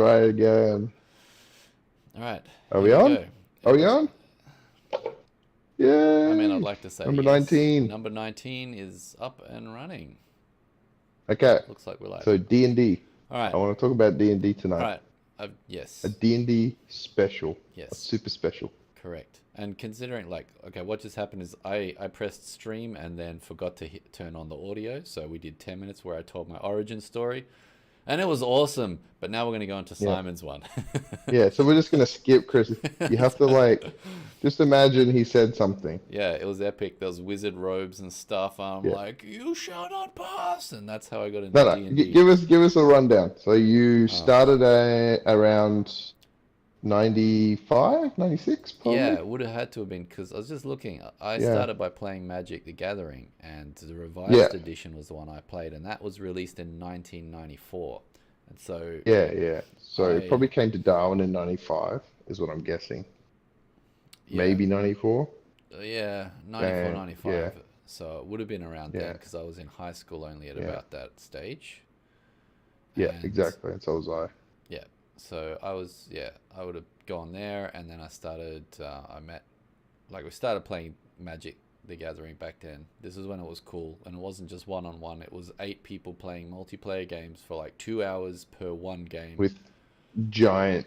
try again. All right, Are here we we on? go. Are we Let's. on? I mean, I'd Yay! like to say Number yes. 19. Number 19 is up and running. Okay, Looks like we're live. so D&D. All right, I want to talk about D&D all tonight. right. A Yes, D&D special. A yes, super special. correct. And considering, like, okay, what just happened is I pressed stream and then forgot to turn on the audio. So we did 10 minutes where I told my origin story, and it was awesome. But now we're going to go into Yeah. Simon's one. Yeah, so we're just going to skip Chris. You have to, like, just imagine he said something. Yeah, it was epic. There was wizard robes and stuff. I'm Yeah. like, you shall not pass, and that's how I got into No, no. D&D. Give us a rundown. So you Oh. started around 95, 96, probably? Yeah, it would have had to have been because I was just looking. I Yeah. started by playing Magic the Gathering, and the revised Yeah. edition was the one I played, and that was released in 1994. And so, Yeah. So it I, probably came to Darwin in 95, is what I'm guessing. yeah, Maybe 94? yeah, 94, Damn. 95. Yeah. So it would have been around then Yeah. because I was in high school only at Yeah. about that stage. Yeah, And exactly. And so was I. yeah, so I would have gone there, and then I started, we started playing Magic the Gathering back then. This is when it was cool, and it wasn't just one-on-one, it was 8 people playing multiplayer games for like 2 hours per one game. With giant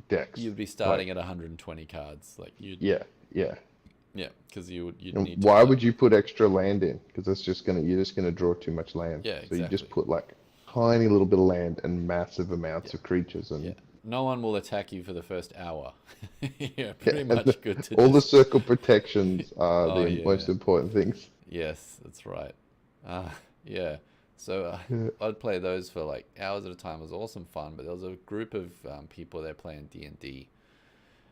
decks. You'd be starting at 120 cards, like Yeah. yeah, because you'd And need to why play. would you put extra land in? Because you're just gonna draw too much land. Yeah, So you just exactly. put like tiny little bit of land and massive amounts of creatures and Yeah, no one will attack you for the first hour. Yeah, pretty and much good to all the just. circle protections are Oh the most yeah. important things. Yes, that's right. Yeah. So Yeah. I'd play those for like hours at a time. It was awesome fun. But there was a group of people there playing D&D,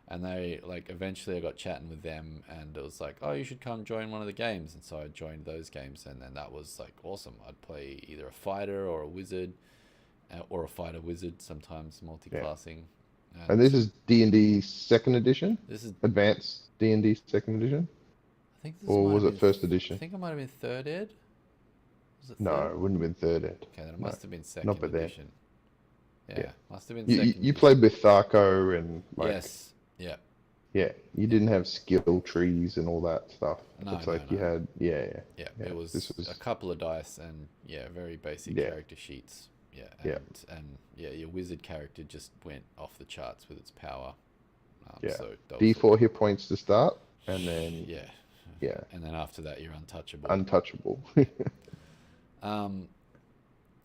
and they like eventually I got chatting with them, and it was like, oh, you should come join one of the games. And so I joined those games, and then that was like awesome. I'd play either a fighter or a wizard, or a fighter wizard. Sometimes multi-classing. And this is D&D second edition, This is. advanced D&D second edition, I think this or might was have it been. first I edition? think it might have been third ed. Was it No, third? it wouldn't have been third ed. Okay, then it No, must have been not second by then. edition. Yeah, Yeah. must have been You second edition. played with Tharko and like Yes. Yeah. yeah, you didn't have skill trees and all that stuff. No, It's no, like you no. had Yeah. yeah. It was This was a couple of dice and yeah, very basic yeah, character sheets. Yeah, yeah, and yeah, your wizard character just went off the charts with its power. yeah. So that was D4 hit points to start, and then yeah, yeah, and then after that you're untouchable. untouchable. Um,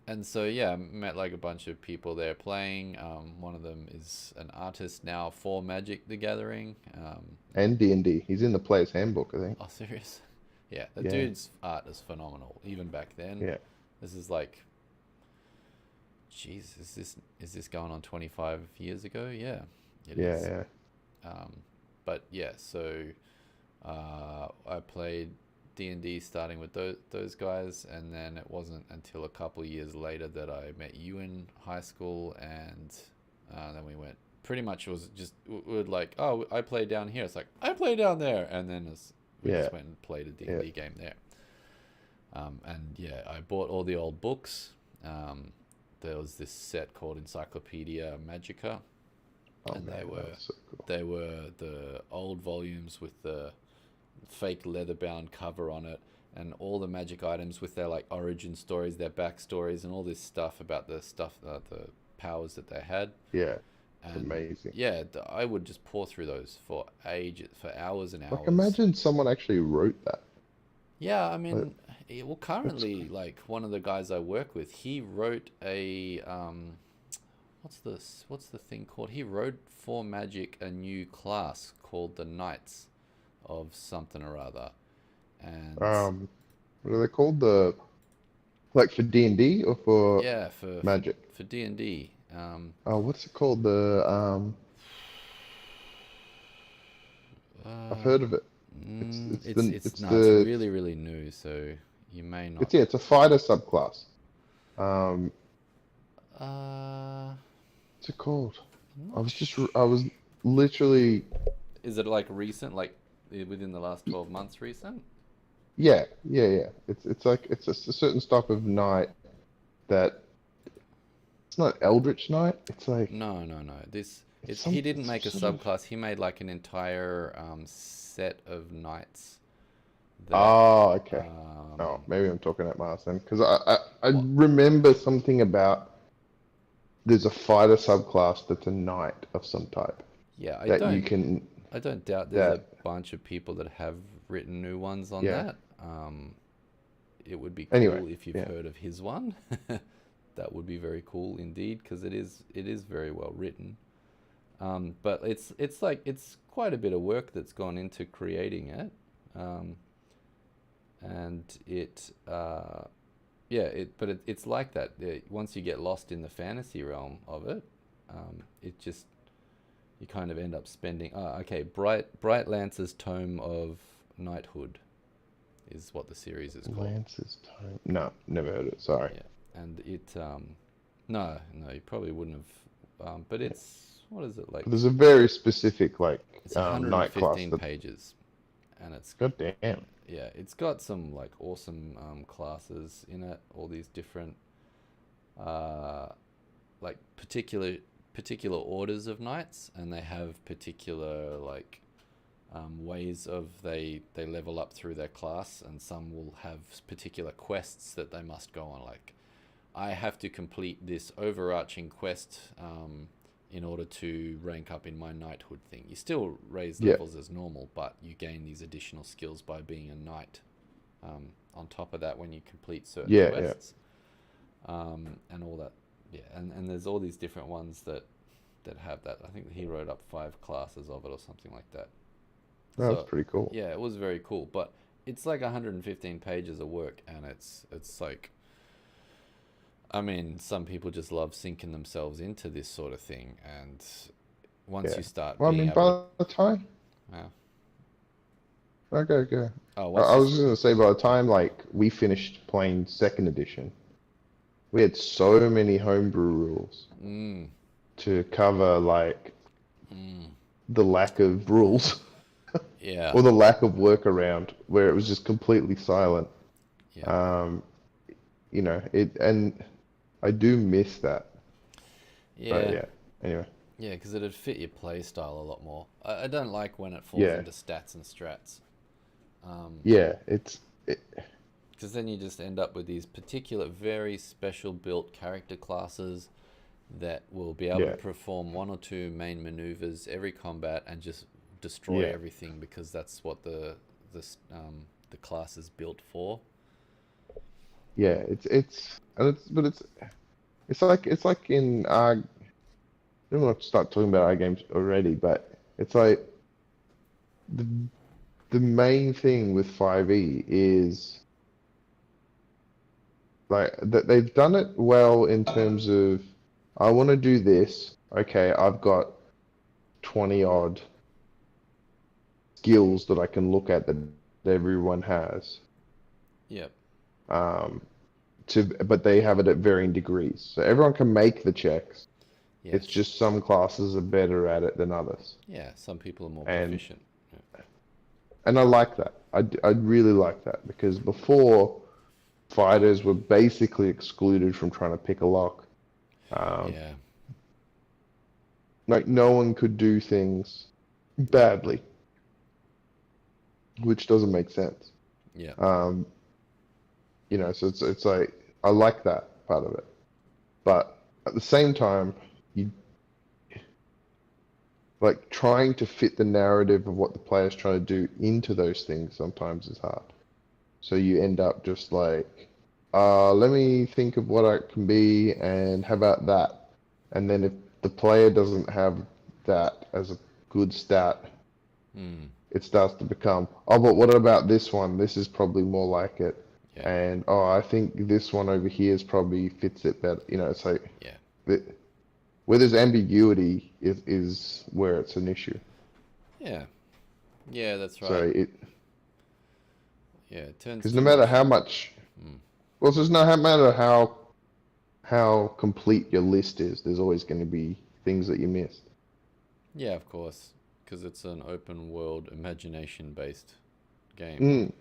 and so yeah, I met like a bunch of people there playing. One of them is an artist now for Magic the Gathering. And D&D. He's in the player's handbook, I think. Oh, serious? Yeah, the Yeah, dude's art is phenomenal. Even back then, yeah, this is like, jeez, is this going on 25 years ago? Yeah, it yeah, is. yeah. But yeah, so I played D&D starting with those guys, and then it wasn't until a couple of years later that I met you in high school, and then we went. Pretty much it was just we would like, oh, I play down here. It's like I play down there, and then we Yeah, just went and played a D&D game there. And yeah, I bought all the old books. There was this set called Encyclopedia Magica, oh and man, that was so cool. they were the old volumes with the fake leather-bound cover on it, and all the magic items with their like origin stories, their backstories, and all this stuff about the powers that they had. Yeah, it's And amazing. yeah, I would just pour through those for ages, for hours and Like hours. imagine someone actually wrote that. Yeah, I Like, mean, well, that's currently, like one of the guys I work with, he wrote a what's the thing called? He wrote for Magic a new class called the Knights of something or other, and what are they called? The like for D&D or for yeah, for Magic? D&D. Oh, what's it called? I've heard of it. It's It's no, it's the really really new, so you may not. it's yeah, it's a fighter subclass. Um, Uh, what's it called? I'm I not was I was literally Is it like recent, like within the last 12 months recent? yeah. It's like it's a certain type of knight that It's not Eldritch Knight. It's like No, no, no. it's He some. didn't It's make a sort of. subclass. He made like an entire set of knights that Oh, okay. Oh, um, maybe I'm talking at Mars then, because I what? remember something about there's a fighter subclass that's a knight of some type Yeah, that you can I don't doubt there's a that bunch of people that have written new ones on yeah. that. It would be Anyway, cool if you've yeah, heard of his one. That would be very cool indeed, because it is very well written. But it's like it's quite a bit of work that's gone into creating it, um, and it's like that. Once you get lost in the fantasy realm of it, it just you kind of end up spending. Oh, okay, Bright Lance's Tome of Knighthood is what the series is called. Lance's Tome. No, never heard it. Sorry. Yeah, and no, no, you probably wouldn't have. But Yeah. it's what is it like? But there's a very specific like It's knight class 115 that. pages, and it's God damn. yeah, it's got some like awesome classes in it. All these different uh, like particular orders of knights, and they have particular like ways of they level up through their class, and some will have particular quests that they must go on. Like I have to complete this overarching quest in order to rank up in my knighthood thing. You still raise Yeah, levels as normal, but you gain these additional skills by being a knight. On top of that, when you complete certain yeah, yeah. quests and all that, yeah, and there's all these different ones that have that. I think he wrote up 5 classes of it or something like that. No, that's So pretty cool. yeah, it was very cool, but it's like 115 pages of work, and it's like I mean, some people just love sinking themselves into this sort of thing, and once Yeah. you start Well, I being mean, able to, by the time. uh, Okay, okay. oh, I was just gonna say, by the time like we finished playing second edition, we had so many homebrew rules mm, to cover like mm, the lack of rules yeah, or the lack of workaround where it was just completely silent. yeah, Um, it and I do miss that. But yeah, yeah, anyway, yeah, because it'd fit your play style a lot more. I don't like when it falls yeah, into stats and strats, yeah, because then you just end up with these particular, very special built character classes that will be able to yeah, perform 1 or 2 main maneuvers every combat and just destroy yeah, everything, because that's what the class is built for. yeah. It's like in I don't want to start talking about our games already, but it's like the the main thing with 5e is like that they've done it well in terms of I want to do this. Okay, I've got 20 odd skills that I can look at that everyone has. Yep. Um, but they have it at varying degrees. So everyone can make the checks. It's Yes. just some classes are better at it than others. Yeah. Some people are more And proficient. Yeah. and I like that. I really like that because before fighters were basically excluded from trying to pick a lock. Um, Yeah. like no one could do things badly, which doesn't make sense. Yeah. Um, so it's like I like that part of it, but at the same time, you like trying to fit the narrative of what the player's trying to do into those things sometimes is hard. So you end up just like, let me think of what I can be, and how about that? And then if the player doesn't have that as a good stat, Hmm. it starts to become, oh, but what about this one? This is probably more like it. Yeah. And oh, I think this one over here is probably fits it better. It's like Yeah. where there's ambiguity is where it's an issue. Yeah. Yeah. That's So right. it Yeah. It turns because no too matter much. how much, Hmm. well, it's just no matter how complete your list is, there's always going to be things that you missed. Yeah. Of course, because it's an open world, imagination based game. Mm,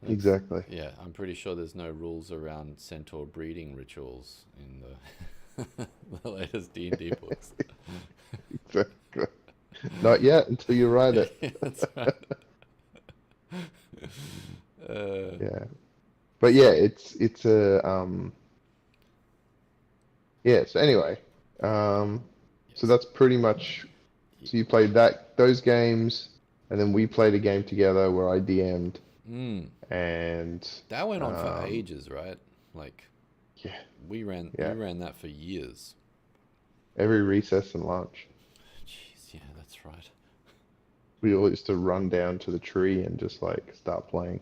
That's exactly. yeah. I'm pretty sure there's no rules around centaur breeding rituals in the The latest D&D books. Exactly. Not yet until you write it. Yeah, that's right. Yeah. But yeah, it's a yeah, so anyway, so Yes. that's pretty much, so you played those games, and then we played a game together where I DM'd, Mm. and That went on for um, ages, right? Like yeah, you yeah, ran that for years. every recess and lunch, Jeez, yeah, that's right. we all used to run down to the tree and just like start playing.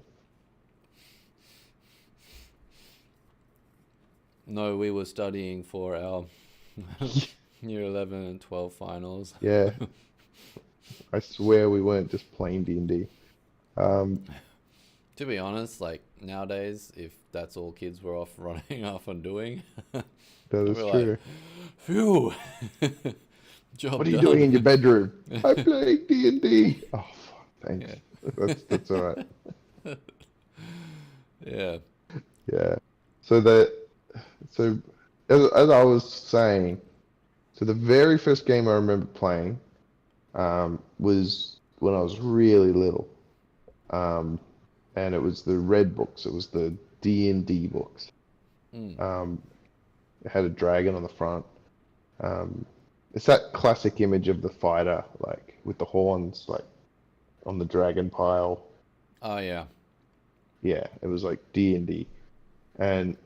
No, we were studying for our year 11 and 12 finals. Yeah, I swear we weren't just playing D&D. Um, To be honest, like nowadays, if that's all kids were off running off and doing, I'd that be is like, true. phew, What job are you doing done. in your bedroom? I'm playing D&D. Oh, fuck, thanks. Yeah. That's all right. Yeah. Yeah. So that so as I was saying, so the very first game I remember playing was when I was really little, um, and it was the red books. It was the D&D books. Mm. Um, it had a dragon on the front. Um, it's that classic image of the fighter, like with the horns, like on the dragon pile. Oh yeah. Yeah, it was like D&D, and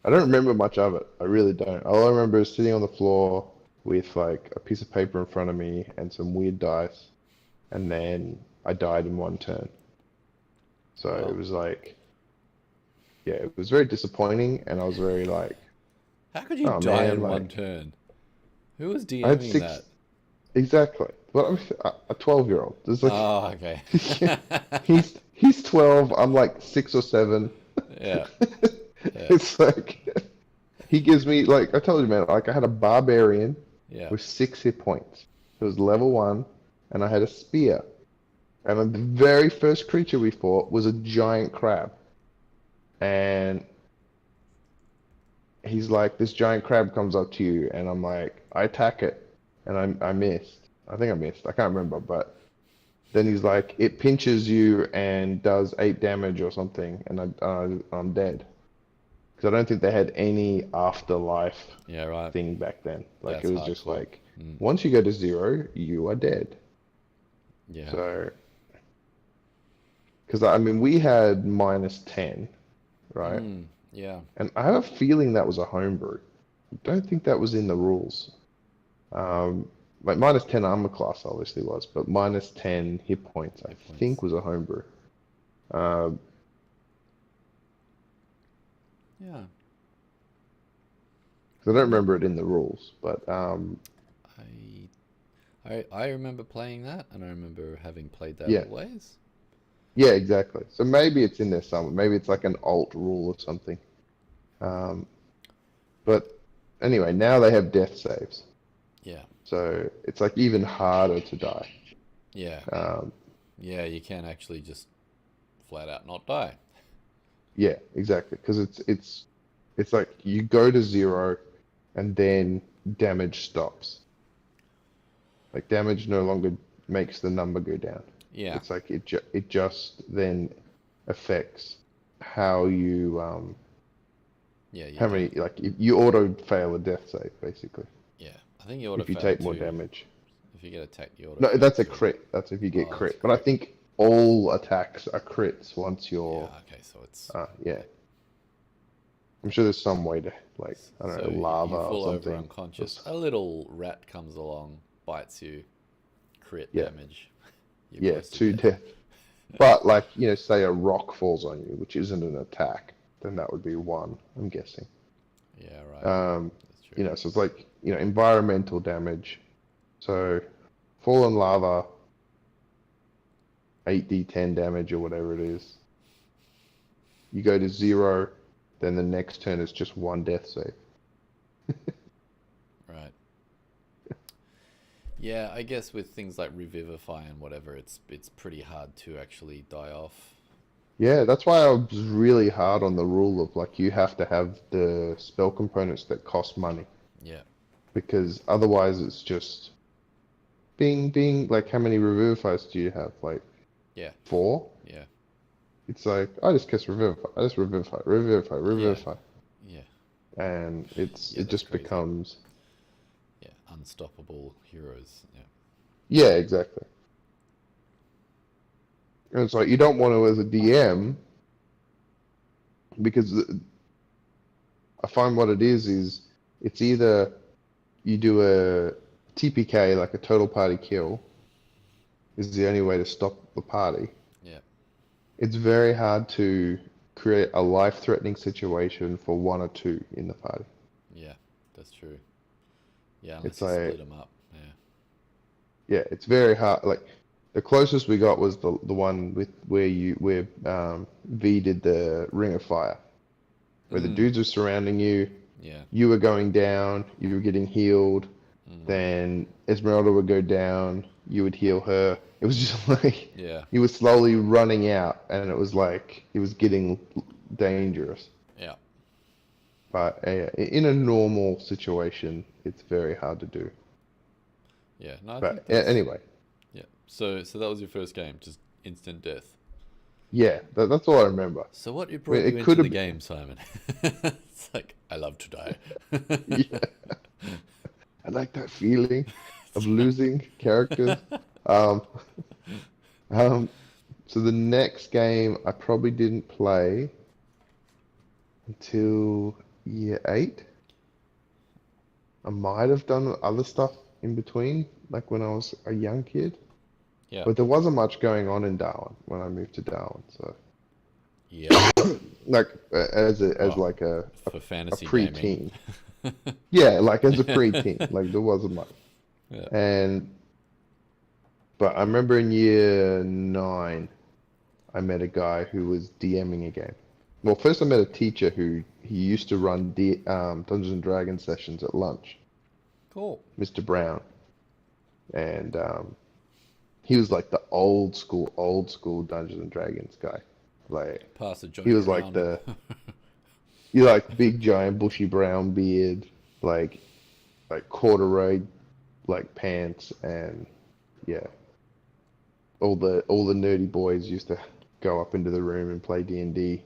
I don't remember much of it. I really don't. All I remember is sitting on the floor with like a piece of paper in front of me and some weird dice, and then I died in one turn. So it Well, was like, yeah, it was very disappointing, and I was very like, how could you oh die man, in one like turn? Who was I had DMing six that? exactly. Well, a 12-year-old. There's like, Oh, okay. he's 12. I'm like 6 or 7. Yeah. Yeah. It's like he gives me like I told you, man. Like I had a barbarian Yeah. with 6 hit points. It was level 1, and I had a spear. And then the very first creature we fought was a giant crab. And he's like, this giant crab comes up to you, and I'm like, I attack it, and I missed. I think I missed. I can't remember, but then he's like, it pinches you and does 8 damage or something, and I'm dead. Because I don't think they had any afterlife Yeah, right. thing back then. Like it That's was just hardcore. like, Mm. once you go to 0, you are dead. Yeah. So, because I mean, we had -10, right? Mm. Yeah. And I have a feeling that was a homebrew. I don't think that was in the rules. Um, like -10 armor class obviously was, but -10 hit points I Hit points. think was a homebrew. Um, Yeah. 'Cause I don't No. remember it in the rules, but I I remember playing that, and I remember having played that yeah, always. yeah, exactly. So maybe it's in there somewhere. Maybe it's like an alt rule or something. Um, but anyway, now they have death saves, Yeah. so it's like even harder to die. Yeah. Um, Yeah. You can actually just flat out not die. yeah, exactly. Because it's like you go to 0, and then damage stops. Like damage no longer makes the number go down. Yeah. It's like it just then affects how you Yeah. You how many don't. like if you auto fail a death save basically Yeah. I think you auto if you fail take more too. damage. If you get attacked, you auto No, fail that's a too. crit. That's if you get Oh, that's a crit. But I crit. think all attacks are crits once Yeah. you're Okay. So it's yeah. yeah. I'm sure there's some way to like I don't So know lava you or fall over something. unconscious. A little rat comes along, bites you, crit Yeah, damage. You're yeah, close to to death. death. But like say a rock falls on you, which isn't an attack, then that would be 1. I'm guessing. Yeah. Right. Um, That's true. so it's like environmental damage. So fallen lava, 8d10 damage or whatever it is. You go to 0, then the next turn is just 1 death save. Right. Yeah, I guess with things like Revivify and whatever, it's pretty hard to actually die off. Yeah, that's why I was really hard on the rule of like you have to have the spell components that cost money Yeah, because otherwise it's just bing bing. Like how many revivifiers do you have? Like yeah, four? yeah, It's like I just cast revivify, I just revivify, revivify, yeah, revivify, yeah, and yeah. it That's just crazy. becomes Yeah, unstoppable heroes. Yeah, yeah, exactly. And it's like you don't want to as a DM because I find what it is it's either you do a TPK like a total party kill is the only way to stop the party. yeah, It's very hard to create a life-threatening situation for one or two in the party. yeah. That's true. Yeah, It's unless you split like them up. Yeah. yeah, it's very hard. Like the closest we got was the one with where V did the Ring of Fire, where the Mm. dudes were surrounding you, Yeah. you were going down, you were getting healed, Mm. then Esmeralda would go down, you would heal her. It was just like Yeah. you were slowly running out, and it was like it was getting dangerous. Yeah. But in a normal situation, it's very hard to do. Yeah. No, I think But that's anyway, yeah. So that was your first game, just instant death. yeah, that's all I remember. So what I mean, brought you it could into the have been, game, Simon? It's like I love to die. yeah, I like that feeling of losing characters. Um, um, so the next game I probably didn't play until year eight. I might have done other stuff in between, like when I was a young kid. Yeah. But there wasn't much going on in Darwin when I moved to Darwin. So, Yep. like as Well, like for a fantasy gaming. preteen. Yeah, like as a preteen, like there wasn't much. Yeah. And but I remember in year nine, I met a guy who was DMing a game. Well, first I met a teacher who he used to run Dungeons and Dragons sessions at lunch, Cool. Mr. Brown, and he was like the old school Dungeons and Dragons guy. Like Pass the he joint was like around. the you like big giant bushy brown beard, like corduroy like pants, and yeah, all the nerdy boys used to go up into the room and play D&D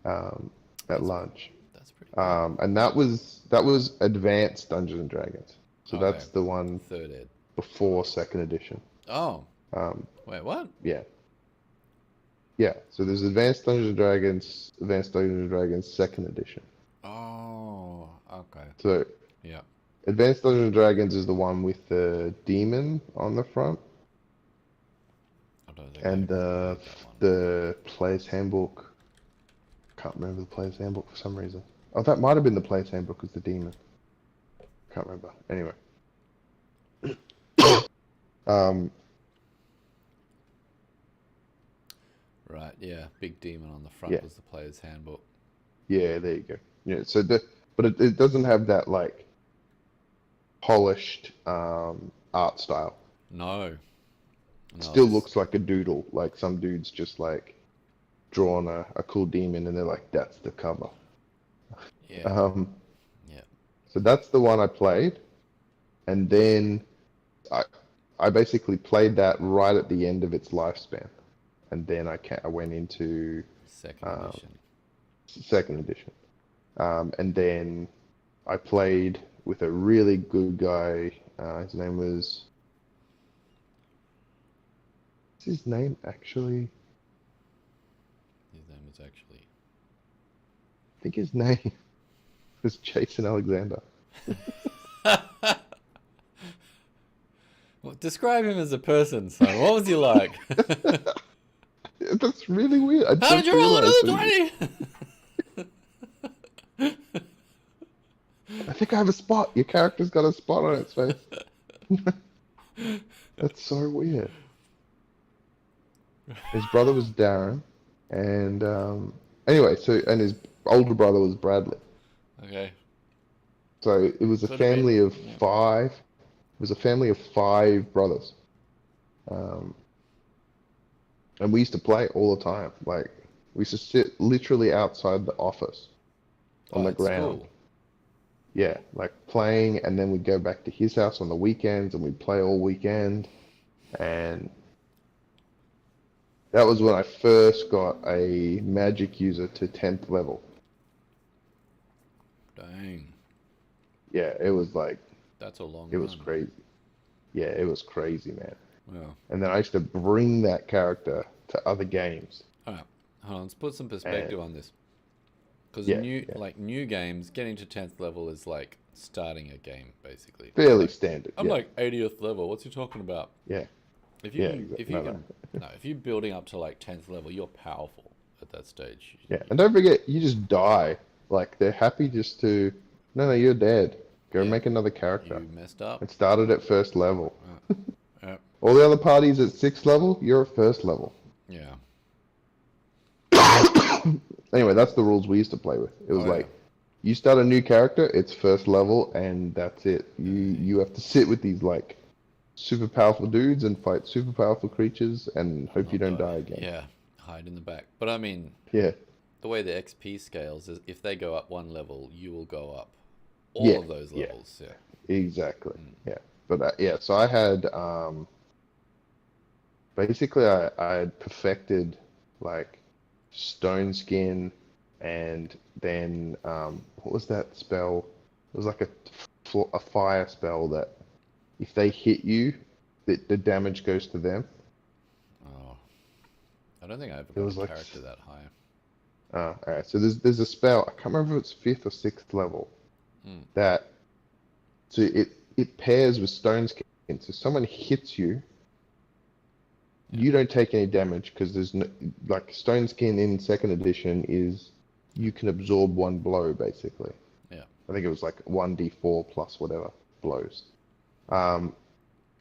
at That's lunch. that's pretty cool. And that was advanced Dungeons and Dragons. So Okay. that's the one Third ed. before second edition. Oh, Um, wait, what? yeah, yeah. So there's Advanced Dungeons and Dragons second edition. Oh, okay. So Yeah. Advanced Dungeons and Dragons is the one with the demon on the front, I don't think and I played that one. the player's handbook. Can't remember the player's handbook for some reason. Oh, that might have been the player's handbook as the demon. Can't remember. Anyway. Um, Right, yeah. Big demon on the front yeah, was the player's handbook. yeah, there you go. Yeah, so but it doesn't have that like polished art style. No. It No, still this looks like a doodle. Like some dudes just like drawn a cool demon and they're like, that's the cover. yeah. Um, Yeah. so that's the one I played, and then I I basically played that right at the end of its lifespan, and then I went into Second um, edition. second edition, and then I played with a really good guy. His name was what's his name actually? His name was actually. I think his name was Jason Alexander. Well, describe him as a person, son. What was he like? That's really weird. I How did just you roll realized another that 20? I think I have a spot. Your character's got a spot on its face. That's so weird. His brother was Darren, and anyway, so and his older brother was Bradley. Okay. So it was a Could have been. family of Yeah. five. It was a family of five brothers, um, and we used to play all the time. Like We used to sit literally outside the office Oh, on the that's ground. cool. Yeah, like playing, and then we'd go back to his house on the weekends and we'd play all weekend. And that was when I first got a magic user to 10th level. Dang, Yeah, it was like, that's a long it was run. crazy. Yeah, it was crazy, man. Well, And then I used to bring that character to other games. all right. Hold on, let's put some And perspective on this. Because yeah, new, yeah, like new games, getting to 10th level is like starting a game, basically. fairly Like, standard. I'm Yeah, like 80th level. What's he talking about? yeah, If you yeah, can, if you no, no. can, no, if you're building up to like 10th level, you're powerful at that stage. Yeah, and don't forget, you just die. Like they're happy just to, no, no, you're dead. Go Yeah, make another character. you messed up. It started at first level. Yeah, All the other parties at 6th level, you're at first level. yeah. Anyway, that's the rules we used to play with. It was Oh yeah. like, you start a new character, it's first level, and that's it. You have to sit with these like super powerful dudes and fight super powerful creatures and hope you Not don't die. die again. Yeah, hide in the back. But I mean, Yeah, the way the XP scales is if they go up one level, you will go up all yeah, of those yeah, levels. Yeah. exactly. Mm. Yeah, but yeah, so I had basically I had perfected like stone skin, and then what was that spell? It was like a fire spell that if they hit you, the damage goes to them. Oh, I don't think I ever It got a was like, character that high. all right. So there's a spell. I can't remember if it's 5th or 6th level Mm. that so it pairs with stone skin. So someone hits you, Yeah. you don't take any damage because there's no like stone skin in second edition is you can absorb one blow basically. Yeah. I think it was like 1d4 plus whatever blows. Um,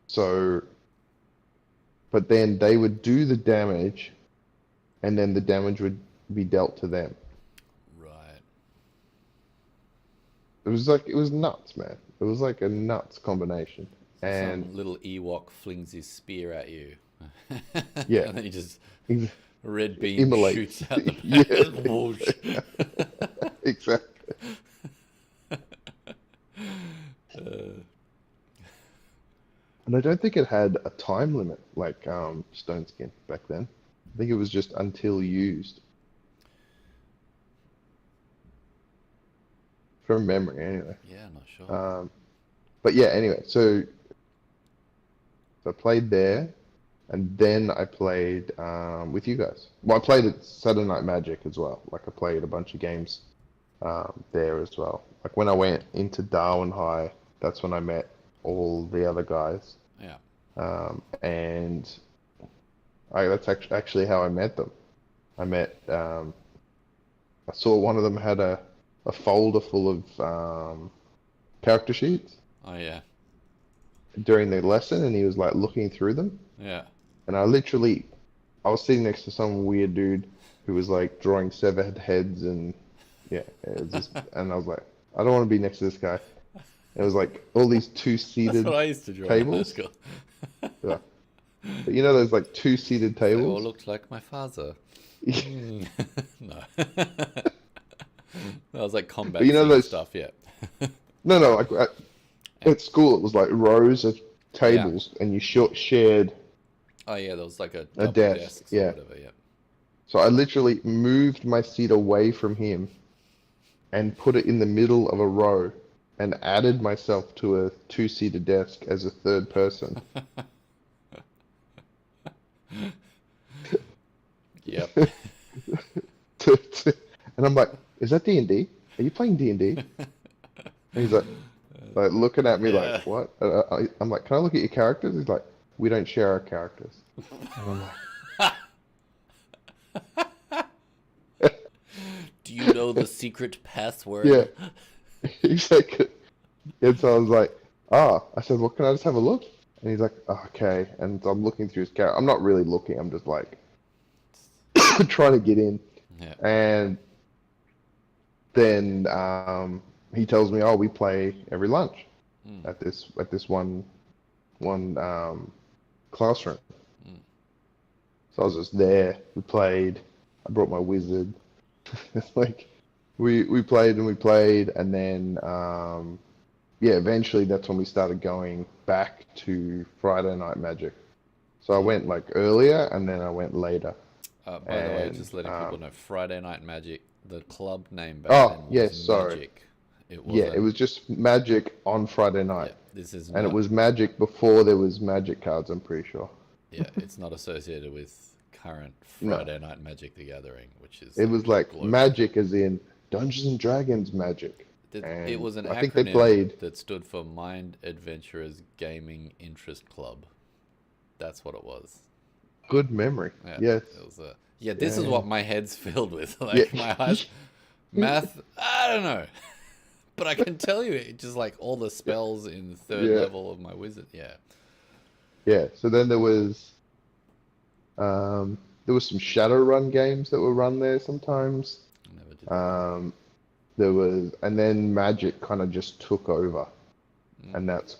so, but then they would do the damage, and then the damage would be dealt to them. Right. It was like it was nuts, man. It was like a nuts combination, So and some little Ewok flings his spear at you, yeah, and then he just ex- red beam immolates. shoots out the Yeah, back. Whoosh. exactly. Uh, And I don't think it had a time limit like Stone Skin back then. I think it was just until used. From memory, anyway. yeah, not sure. But yeah, anyway, so I played there, and then I played with you guys. Well, I played at Saturday Night Magic as well. Like I played a bunch of games there as well. Like when I went into Darwin High, that's when I met all the other guys. Yeah. And that's actually how I met them. I met, I saw one of them had a folder full of character sheets Oh yeah. during the lesson, and he was like looking through them. Yeah. And I was sitting next to some weird dude who was like drawing severed heads, and yeah, it was just, and I was like, I don't want to be next to this guy. It was like all these That's two-seated what I used to draw in high tables. school. Yeah. But you know those like two-seated They all tables? looked like my father. Mm. No. That was like But combat you know scene those, stuff, yeah. no, like Yeah. at school it was like rows of Yeah. tables, and you shared Oh yeah, there was like a a double desk. desks or Yeah. whatever, yeah. So I literally moved my seat away from him and put it in the middle of a row and added myself to a two-seater desk as a third person. Yep. And I'm like, is that D&D? Are you playing D&D? And he's like looking at me like, Yeah. what? I'm like, can I look at your characters? He's like, we don't share our characters. And I'm like, Do you know the secret password? yeah, exactly. And so I was like, I said, well, can I just have a look? And he's like, oh, okay. And so I'm looking through his character. I'm not really looking. I'm just like trying to get in. Yeah. And then he tells me, oh, we play every lunch Mm. at this one classroom. Mm. So I was just there. We played. I brought my wizard. It's like we played and we played, and then yeah, eventually that's when we started going back to Friday Night Magic. So I Yeah. went like earlier, and then I went later. By the way, And just letting people know, Friday Night Magic, the club name back oh then was yes, sorry. Magic. It Yeah, it wasn't. was just Magic on Friday night, Yeah, this is and it not. was Magic before there was Magic cards. I'm pretty sure. Yeah, it's not associated with current No, Friday Night Magic the Gathering, which is it like was like global. Magic, as in Dungeons and Dragons Magic, It and was an I think they acronym played. that stood for Mind Adventurers Gaming Interest Club. That's what it was. Good memory. Yeah, Yes. it was a. Yeah, this is Yeah. what my head's filled with. Yeah. Like my eyes, math. I don't know, but I can tell you, it just like all the spells in the third Yeah. level of my wizard. Yeah. Yeah. So then there was some Shadowrun games that were run there sometimes. Never did. There was, and then Magic kind of just took over, and that's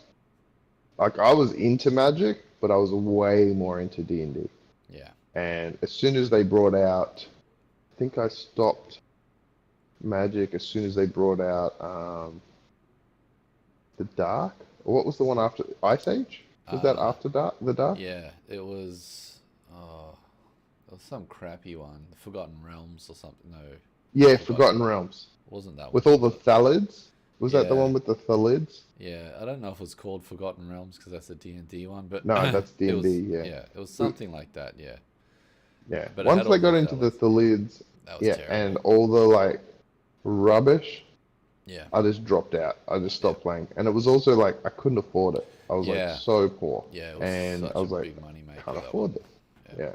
like I was into Magic, but I was way more into D&D. Yeah. And as soon as they brought out, I think I stopped Magic as soon as they brought out the Dark. Or what was the one after Ice Age? Was that after Dark? The Dark? Yeah, it was. Oh, it was some crappy one, Forgotten Realms or something. No, Yeah, Forgotten Realms. wasn't that one? With all the Was it? Thalids? Was that the Yeah, one with the Thalids? yeah. I don't know if it was called Forgotten Realms because that's a D&D one, but No, that's it D&D, was. yeah. Yeah, it was something like that. Yeah, Yeah. but it Once had they all got the into the Thalids. Thalids, That was yeah, terrible. and all the like rubbish, Yeah, I just dropped out. I just stopped playing. And it was also like I couldn't afford it. I was like yeah, so poor. yeah. It was And such I a was like, big money maker. can't That afford one. this. Yeah. Yeah.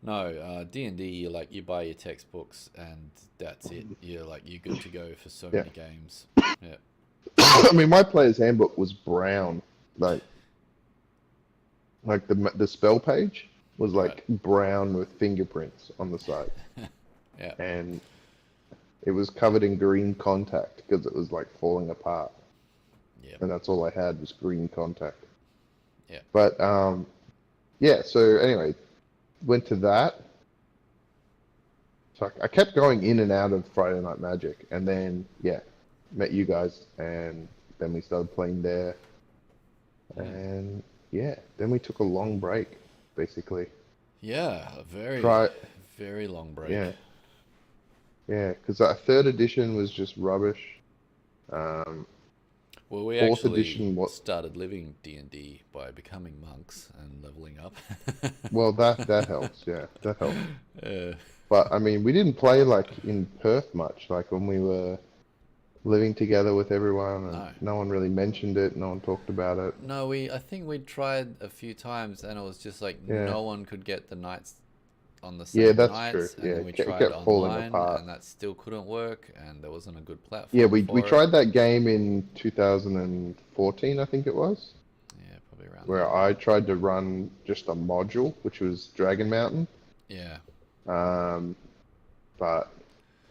No, D&D, you buy your textbooks and that's it. You're good to go for so Yeah. many games. Yeah. I mean, my player's handbook was brown. Like the spell page was like brown with fingerprints on the side. Yeah. And it was covered in green contact because it was like falling apart. Yeah. And that's all I had was green contact. Yeah. But yeah, so anyway, went to that. So I kept going in and out of Friday Night Magic, and then yeah, met you guys, and then we started playing there, and yeah, then we took a long break, basically. Yeah, a very, Try, very long break. yeah, yeah, because our third edition was just rubbish. Um, Well, we fourth actually edition, what? started living D&D by becoming monks and leveling up. Well, that helps. Yeah, that helps. Uh, But I mean, we didn't play like in Perth much, like when we were living together with everyone, and no one really mentioned it, no one talked about it. no, I think we tried a few times and it was just like Yeah. no one could get the nights on the Yeah, same that's nights. true. And Yeah, then we it tried kept falling online apart. and that still couldn't work and there wasn't a good platform Yeah, we for it. tried that game in 2014, I think it was, Yeah, probably around where there. I tried to run just a module, which was Dragon Mountain, Yeah. but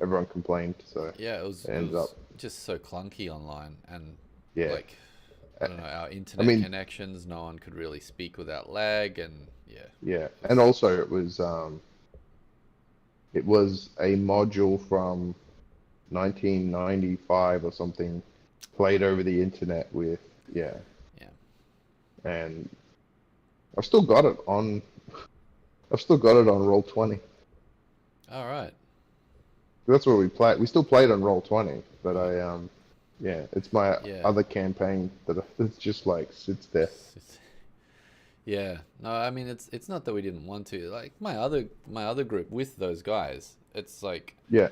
everyone complained, so Yeah, it ended was up. just so clunky online and Yeah. like I don't know, our internet mean- connections, no one could really speak without lag and yeah. Yeah, and also it was a module from 1995 or something, played over the internet with Yeah. and I've still got it on. I've still got it on Roll20. All right. That's where we play. We still play it on Roll20, but yeah, it's my Yeah. other campaign it's just like sits there. Yeah. No, I mean it's not that we didn't want to. Like my other group with those guys, it's like Yeah,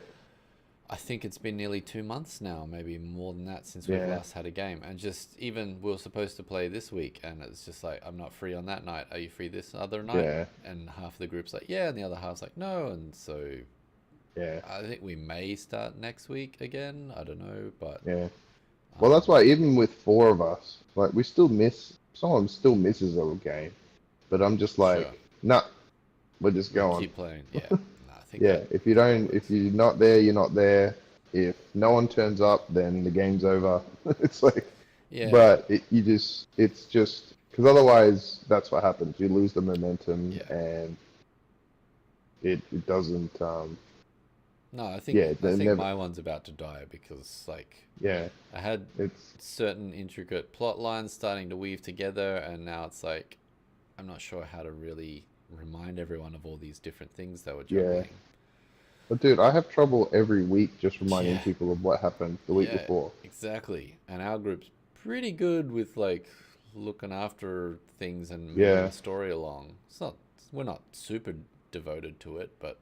I think it's been nearly 2 months now, maybe more than that since we've Yeah. last had a game. And just even we were supposed to play this week and it's just like I'm not free on that night. Are you free this other night? Yeah. And half the group's like, yeah, and the other half's like, no, and so yeah, I think we may start next week again. I don't know, but yeah. Well, that's why even with four of us, like we still miss. Someone still misses a game, but I'm just like, Sure. nah, we're just we'll going. keep playing. Yeah, no, I think Yeah, that- if you're not there, you're not there. If no one turns up, then the game's over. It's like, yeah, but it's just because otherwise that's what happens. You lose the momentum, Yeah. and it doesn't. No, Yeah, I they think never. my one's about to die because like Yeah, I had it's certain intricate plot lines starting to weave together, and now it's like I'm not sure how to really remind everyone of all these different things that we're yeah. juggling. But dude, I have trouble every week just reminding Yeah, people of what happened the week yeah, before. exactly. And our group's pretty good with like looking after things and moving Yeah, the story along. It's not we're not super devoted to it, but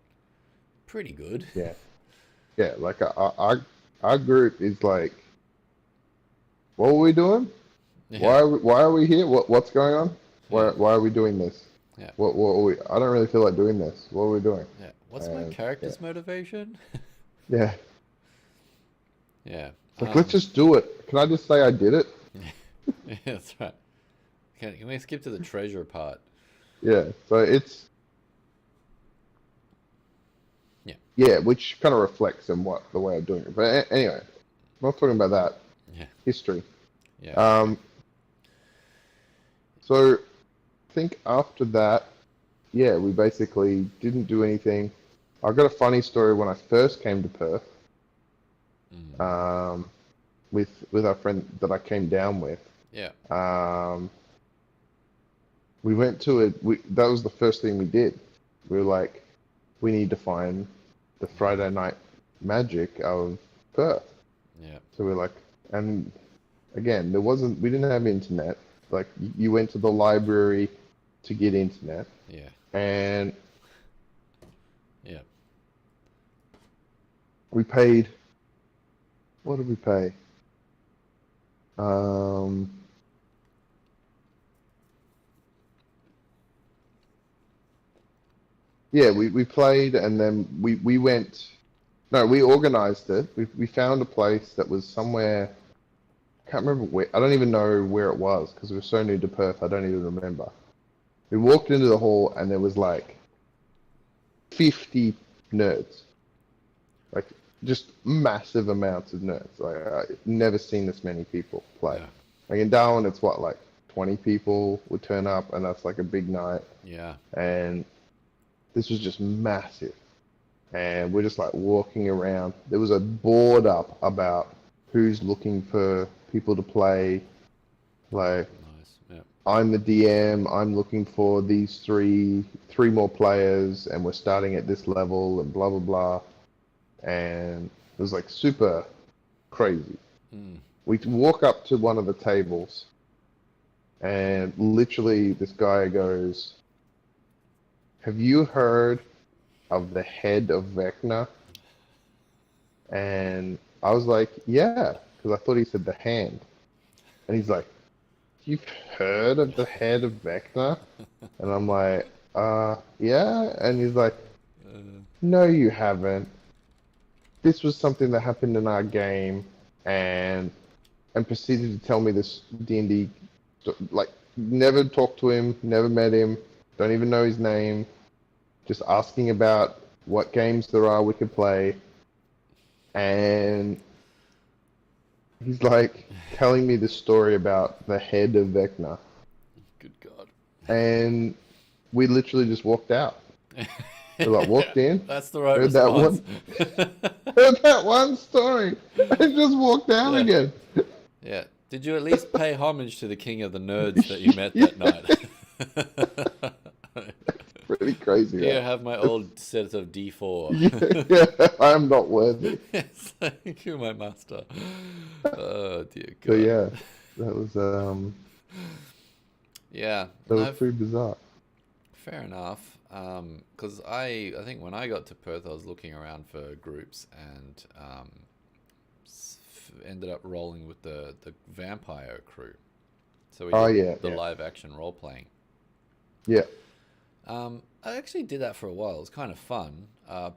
pretty good. yeah, yeah. Like our group is like, what are we doing? Yeah, Why are we here? What's going on? yeah, Why are we doing this? yeah, What are we? I don't really feel like doing this. What are we doing? yeah. What's my And yeah, character's motivation? yeah. Yeah. It's like let's just do it. Can I just say I did it? Yeah, that's right. Can we skip to the treasure part? Yeah. So it's Yeah. yeah, which kind of reflects in what the way I'm doing it. But anyway, I'm not talking about that Yeah. history. Yeah. Okay. Um, so I think after that, yeah, we basically didn't do anything. I got a funny story when I first came to Perth, Mm. um, with our friend that I came down with. Yeah. Um, we went to it. That was the first thing we did. We were like, we need to find the Friday night magic of Perth. Yeah. So we're like, and again, we didn't have internet. Like you went to the library to get internet, Yeah. and Yeah. we paid. What did we pay? Um, yeah, we played, and then we went. No, we organized it. We found a place that was somewhere. I can't remember where. I don't even know where it was because we were so new to Perth. I don't even remember. We walked into the hall, and there was like 50 nerds, like just massive amounts of nerds. Like I've never seen this many people play. Yeah. Like in Darwin, it's what like 20 people would turn up, and that's like a big night. Yeah. And this was just massive. And we're just like walking around. There was a board up about who's looking for people to play. Like Nice. Yeah. I'm the DM. I'm looking for these three more players, and we're starting at this level, and blah blah blah. And it was like super crazy. Mm. We walk up to one of the tables, and literally this guy goes, "Have you heard of the head of Vecna?" And I was like, "Yeah," because I thought he said the hand. And he's like, "You've heard of the head of Vecna?" And I'm like, yeah." And he's like, Uh, "No, you haven't. This was something that happened in our game," and proceeded to tell me this D&D, like never talked to him, never met him, don't even know his name, just asking about what games there are we could play, and he's like telling me this story about the head of Vecna, good God. and we literally just walked out. We like walked in, That's the right heard that response. one, heard that one story, and just walked out Yeah. again. Yeah. Did you at least pay homage to the king of the nerds that you met that Yeah, night? pretty crazy, Here, right? have my old set of D4. Yeah, yeah, I am not worthy. Yes, thank you, my master. Oh dear So God. yeah, that was Yeah, that was no, pretty bizarre. fair enough. Because I think when I got to Perth, I was looking around for groups and ended up rolling with the vampire crew. So we Oh did yeah, the yeah, live action role playing. yeah, I actually did that for a while. It was kind of fun,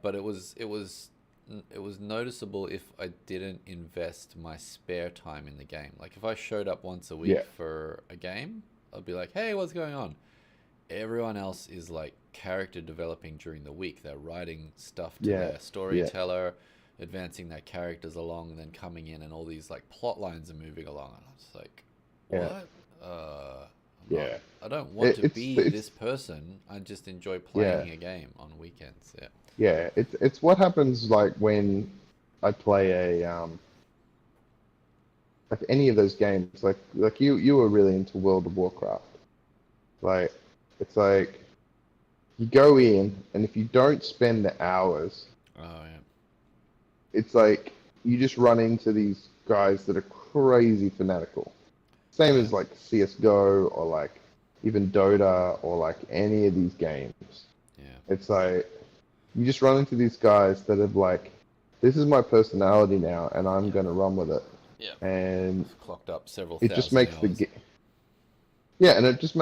but it was noticeable if I didn't invest my spare time in the game. Like if I showed up once a week yeah, for a game, I'd be like, "Hey, what's going on?" Everyone else is like character developing during the week. They're writing stuff to yeah, their yeah, storyteller, advancing their characters along, and then coming in, and all these like plot lines are moving along. And I was like, yeah, "What? I'm not yeah. I don't want to be it's this person. I just enjoy yeah, playing a game on weekends. Yeah. yeah. It's what happens like when I play a like any of those games. Like you were really into World of Warcraft. Like it's like you go in, and if you don't spend the hours, Oh yeah. it's like you just run into these guys that are crazy fanatical. Same Yeah. as like CS:GO or like even Dota or like any of these games. Yeah. It's like you just run into these guys that have like, this is my personality now, and I'm Yeah. gonna run with it. Yeah. And I've clocked up several it just thousand makes the hours. yeah, and it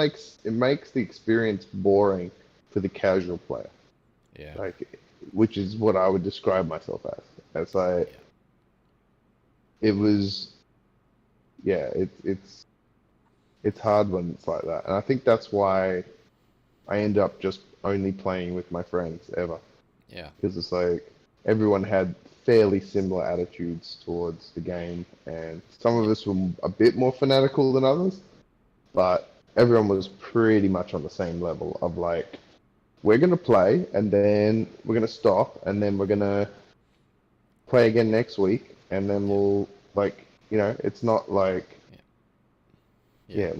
makes the experience boring for the casual player. Yeah. Like, which is what I would describe myself as. It's like Yeah. it was, yeah, it's hard when it's like that, and I think that's why I end up just only playing with my friends ever, Yeah. because it's like everyone had fairly similar attitudes towards the game, and some of Yeah. us were a bit more fanatical than others, but everyone was pretty much on the same level of like, we're gonna play and then we're gonna stop and then we're gonna play again next week and then Yeah. we'll like, it's not like, Yeah. yeah, Yeah. it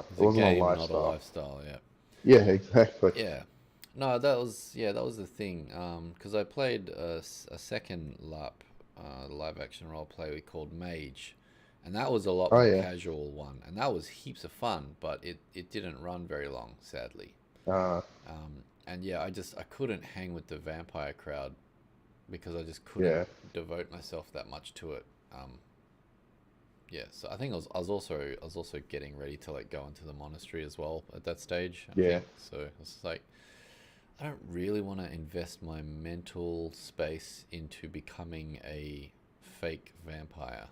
It's a wasn't a game, not a lifestyle. lifestyle. Yeah. Yeah, exactly. Yeah. No, that was the thing. Because I played a second LARP, live action role play we called Mage, and that was a lot Oh more yeah. casual one, and that was heaps of fun, but it didn't run very long, sadly. Uh, And yeah, I couldn't hang with the vampire crowd because I just couldn't yeah, devote myself that much to it. Yeah, so I think I was also getting ready to like go into the monastery as well at that stage, I yeah, think. So I was like, I don't really want to invest my mental space into becoming a fake vampire.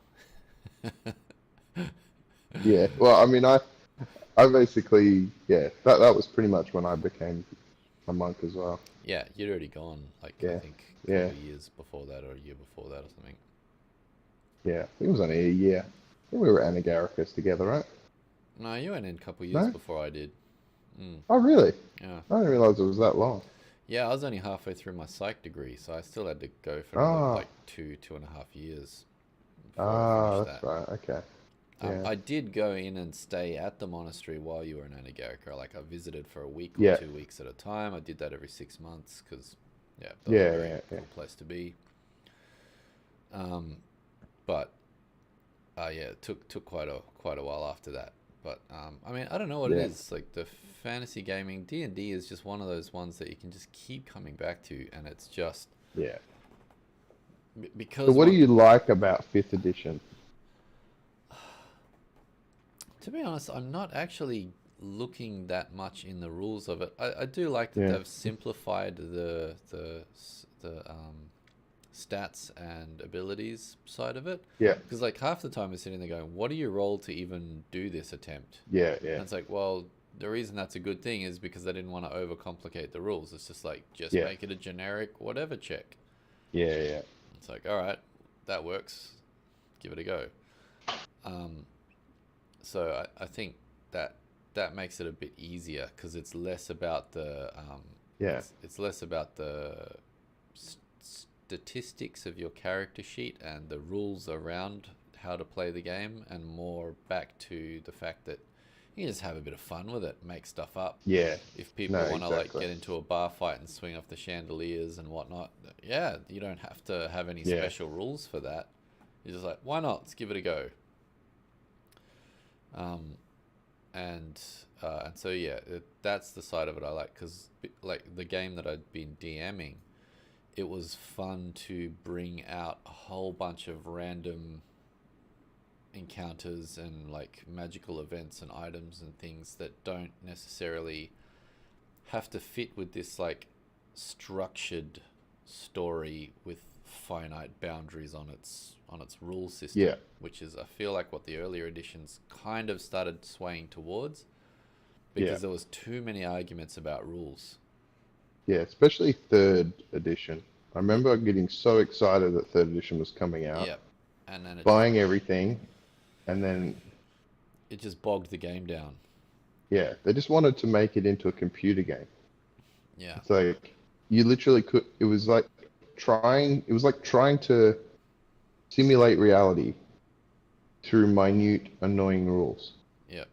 yeah. Well, I mean, I basically, yeah, that was pretty much when I became a monk as well. Yeah, you'd already gone like I Yeah, think a yeah, couple of years before that or a year before that or something. yeah. I think it was only a year. I think we were Anagaricus together, right? No, you went in a couple of years No? before I did. Mm, Oh, really? yeah. I didn't realize it was that long. Yeah, I was only halfway through my psych degree, so I still had to go for another Ah, like 2.5 years before I finished that's that. right. Okay. Yeah, I did go in and stay at the monastery while you were in Anagarika. Like I visited for a week or yeah, 2 weeks at a time. I did that every 6 months because, yeah, that was a yeah, very yeah, yeah. cool place to be. Um, but yeah, it took quite a while after that. But I mean, I don't know what it Yeah. is. Like the fantasy gaming D&D is just one of those ones that you can just keep coming back to, and it's just Yeah. So because what do one. you like about fifth edition? To be honest, I'm not actually looking that much in the rules of it. I do like that Yeah. they've simplified the stats and abilities side of it. Yeah. Because like half the time we're sitting there going, "What do you roll to even do this attempt?" Yeah, And yeah. it's like, well, the reason that's a good thing is because they didn't want to overcomplicate the rules. It's just like just Yeah. make it a generic whatever check. Yeah, yeah. It's like, all right, that works. Give it a go. Um, so I think that that makes it a bit easier because it's less about Yeah. it's less about the statistics of your character sheet and the rules around how to play the game, and more back to the fact that you can just have a bit of fun with it, make stuff up. Yeah. If No, people want to like exactly. get into a bar fight and swing off the chandeliers and whatnot, yeah, you don't have to have any Yeah. special rules for that. You're just like, why not? Let's give it a go. Um, and so yeah, that's the side of it I like because like the game that I'd been DMing, it was fun to bring out a whole bunch of random encounters and like magical events and items and things that don't necessarily have to fit with this like structured story with finite boundaries on its rule system, Yeah. which is I feel like what the earlier editions kind of started swaying towards Yeah. because there was too many arguments about rules. Yeah. Especially third edition. I Yeah, remember getting so excited that third edition was coming out, yeah, and then buying everything, and then it just bogged the game down. Yeah, they just wanted to make it into a computer game. Yeah. It's like you literally could. It was like trying to simulate reality through minute, annoying rules. Yeah.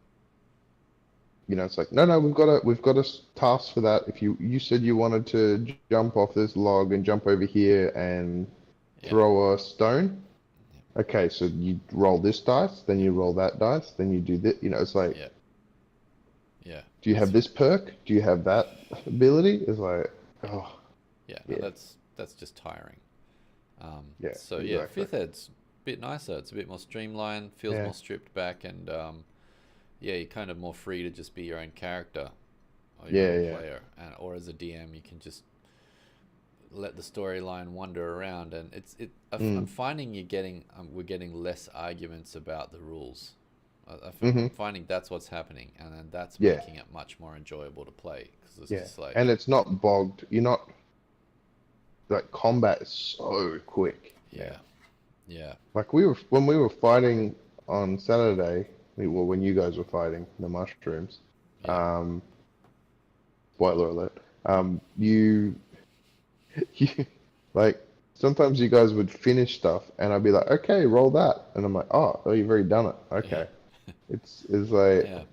You know, it's like, no, no, we've got a task for that. If you said you wanted to jump off this log and jump over here and Yeah. throw a stone. Okay, so you roll this dice, then you roll that dice, then you do this. You know, it's like, Yeah. Yeah. do you have this perk? Do you have that ability? It's like, oh, Yeah. No, yeah, that's just tiring. yeah, So yeah, exactly. fifth ed's a bit nicer. It's a bit more streamlined, feels Yeah. more stripped back, and yeah, you're kind of more free to just be your own character or your Yeah, own yeah. player, and or as a DM, you can just let the storyline wander around, and I'm Mm. finding we're getting less arguments about the rules. Mm-hmm. I'm finding that's what's happening, and then that's Yeah, making it much more enjoyable to play because it's yeah. just like And it's not bogged. You're not like combat is so quick now. yeah, yeah, Like when we were fighting on Saturday, well, when you guys were fighting the mushrooms, yeah, um, spoiler alert, you, you, like, sometimes you guys would finish stuff and I'd be like, okay, roll that. And I'm like, oh, you've already done it. yeah, Okay. It's like, yeah.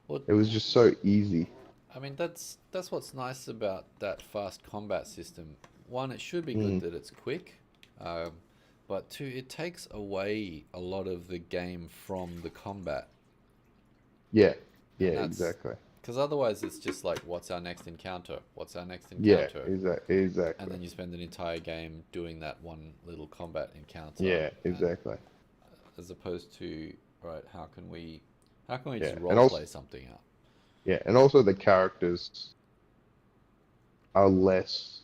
Well, it was just so easy. I mean that's what's nice about that fast combat system. One, it should be good Mm. that it's quick, um, but two, it takes away a lot of the game from the combat, Yeah. Yeah, and that's exactly. because otherwise it's just like, what's our next encounter? What's our next Yeah, encounter? And exactly. then you spend an entire game doing that one little combat encounter, Yeah, and exactly. as opposed to, right, how can we just Yeah. role play something out? And also the characters are less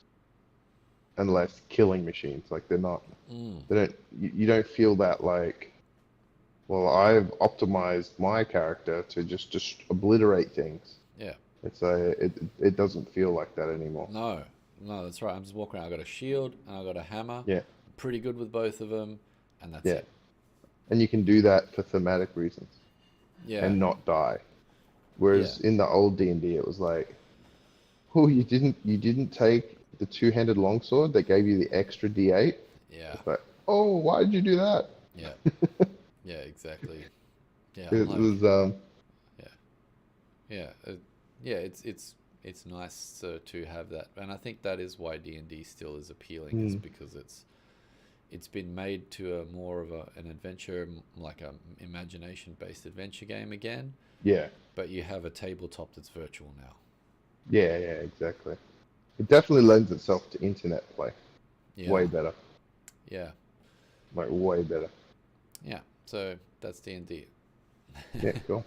and less killing machines. Like they're not, Mm, they don't, you don't feel that like, well, I've optimized my character to just obliterate things. yeah. It doesn't feel like that anymore. No, no, that's right. I'm just walking around. I got a shield and I got a hammer. Yeah, Pretty good with both of them, and that's yeah, it. and you can do that for thematic reasons Yeah, and not die. yeah, Whereas in the old D&D, it was like, oh, you didn't take the two-handed longsword that gave you the extra D8. yeah, It's like, oh, why did you do that? yeah, yeah, exactly. Yeah, I'm It like, was yeah, yeah, yeah. It's nice to have that, and I think that is why D&D still is appealing, is mm, because it's been made to a more of an adventure, like a imagination based adventure game again, yeah, but you have a tabletop that's virtual now. yeah, exactly. It definitely lends itself to internet play. Yeah, Way better, yeah, like way better. yeah. So that's D&D. Yeah, cool.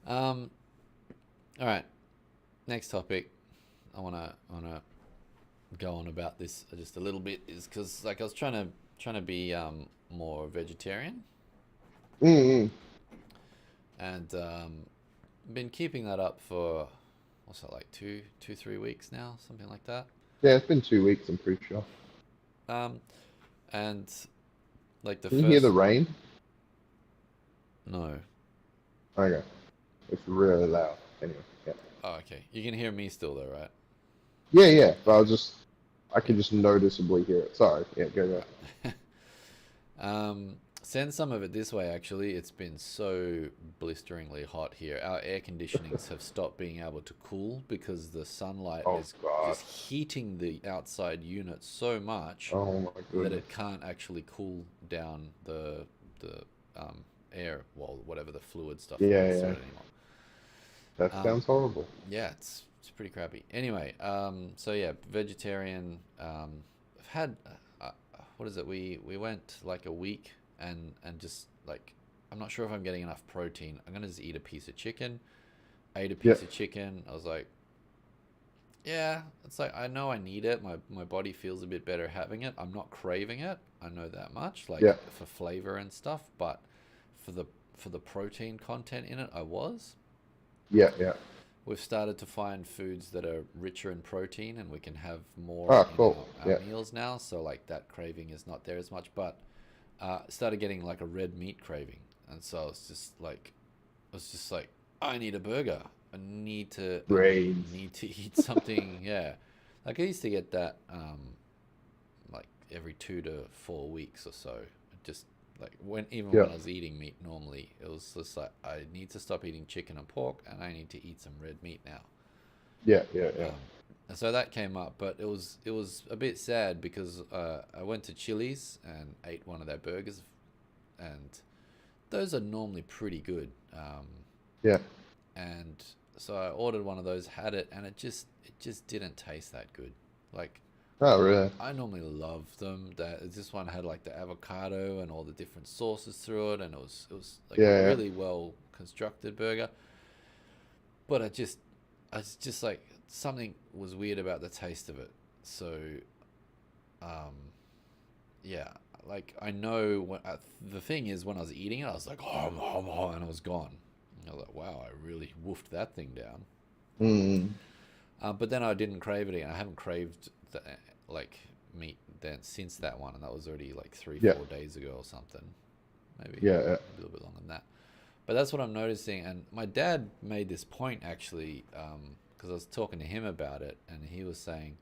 um, all right. Next topic. I wanna go on about this just a little bit, is because like I was trying to be more vegetarian, Mm-mm. and been keeping that up for, what's that, like 3 weeks now, something like that. Yeah, it's been 2 weeks, I'm pretty sure. Um, and like the Can you hear the first, rain? no. Okay, it's really loud. Anyway, yeah. Oh, okay. You can hear me still though, right? Yeah, but Okay. I can just noticeably hear it. Sorry. Yeah, go. Yeah. Send some of it this way, actually. It's been so blisteringly hot here. Our air conditionings have stopped being able to cool because the sunlight Oh is God. just heating the outside unit so much Oh my that goodness. it can't actually cool down the air, well, whatever the fluid stuff that Yeah, goes through yeah. it anymore. That Um, sounds horrible. yeah, it's pretty crappy. Anyway, so yeah, vegetarian. I've had what is it? We went like a week, and just like, I'm not sure if I'm getting enough protein. I'm gonna just eat a piece of chicken. Ate a Yeah, piece of chicken. I was like, yeah, it's like, I know I need it. My body feels a bit better having it. I'm not craving it. I know that much. Like yeah, for flavor and stuff, but for the protein content in it, I was. yeah. We've started to find foods that are richer in protein, and we can have more Ah, in cool. our Yeah. meals now. So like that craving is not there as much, but started getting like a red meat craving, and so it's just like, I was just like, I need a burger. I Brains. need to eat something. Yeah, like I used to get that like every 2 to 4 weeks or so. Just like even Yeah, when I was eating meat normally, it was just like I need to stop eating chicken and pork, and I need to eat some red meat now. yeah, yeah, yeah. And so that came up, but it was a bit sad because I went to Chili's and ate one of their burgers, and those are normally pretty good. Yeah. And so I ordered one of those, had it, and it just didn't taste that good. Like Oh, really? I normally love them. That this one had like the avocado and all the different sauces through it, and it was like a Yeah, yeah. really well constructed burger. But I was just like something was weird about the taste of it. So, um, yeah, like I know the thing is when I was eating it, I was like, oh, and I was gone. I was like, wow, I really woofed that thing down. Mm. But then I didn't crave it again. I haven't craved like meat then since that one, and that was already like three, Yeah, 4 days ago or something. yeah, Maybe yeah. a little bit longer than that. But that's what I'm noticing. And my dad made this point actually, because I was talking to him about it, and he was saying,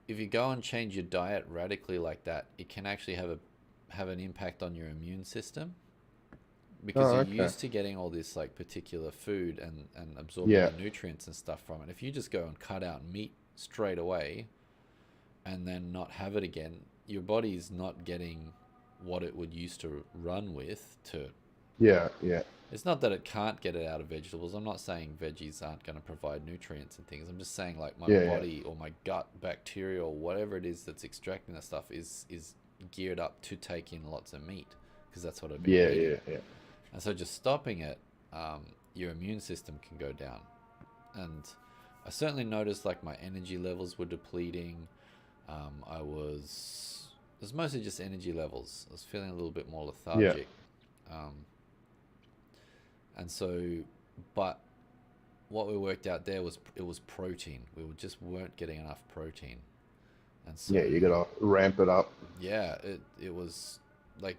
if you go and change your diet radically like that, it can actually have an impact on your immune system because Oh, you're okay. used to getting all this like particular food and absorbing Yeah, the nutrients and stuff from it. If you just go and cut out meat straight away and then not have it again, your body's not getting what it would used to run with to. yeah, yeah, It's not that it can't get it out of vegetables. I'm not saying veggies aren't going to provide nutrients and things. I'm just saying like my yeah, yeah, body or my gut bacteria or whatever it is that's extracting that stuff is geared up to take in lots of meat because that's what I've been yeah, eating. yeah, yeah. And so just stopping it, your immune system can go down. And I certainly noticed like my energy levels were depleting. It was mostly just energy levels. I was feeling a little bit more Yeah. lethargic. Um, and so, but what we worked out there was it was protein. Just weren't getting enough protein. And so, Yeah, you gotta ramp it up. yeah, it was like,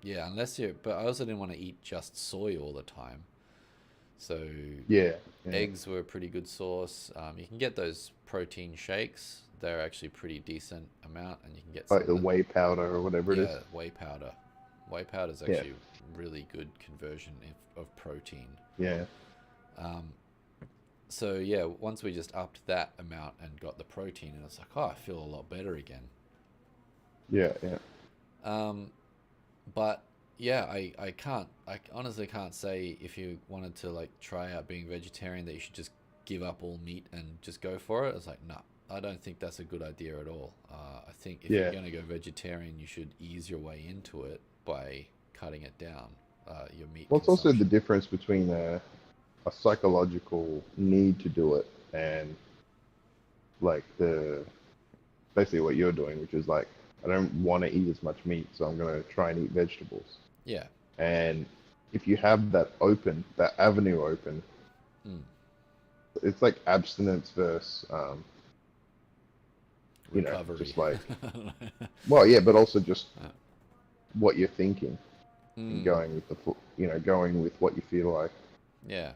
yeah, unless you, but I also didn't want to eat just soy all the time. So Yeah, yeah. eggs were a pretty good source. You can get those protein shakes. They're actually pretty decent amount, and you can get some Like of the the, whey powder or whatever it is. yeah, whey powder. Whey powder is Yeah, actually really good conversion of protein. yeah, Um, so yeah, once we just upped that amount and got the protein, and it's like, oh, I feel a lot better again. yeah, yeah. Um, but yeah, I honestly can't say if you wanted to like try out being vegetarian that you should just give up all meat and just go for it. It's like, no, I don't think that's a good idea at all. I think if you're Yeah. going to go vegetarian, you should ease your way into it by cutting it down, your meat Well, it's also the consumption. difference between a psychological need to do it and like the basically what you're doing, which is like I don't want to eat as much meat, so I'm gonna try and eat vegetables. Yeah. And if you have that open, that avenue open, Mm. it's like abstinence versus, Recovery. just like, well, yeah, but also just what you're thinking and Mm. going with going with what you feel like. Yeah.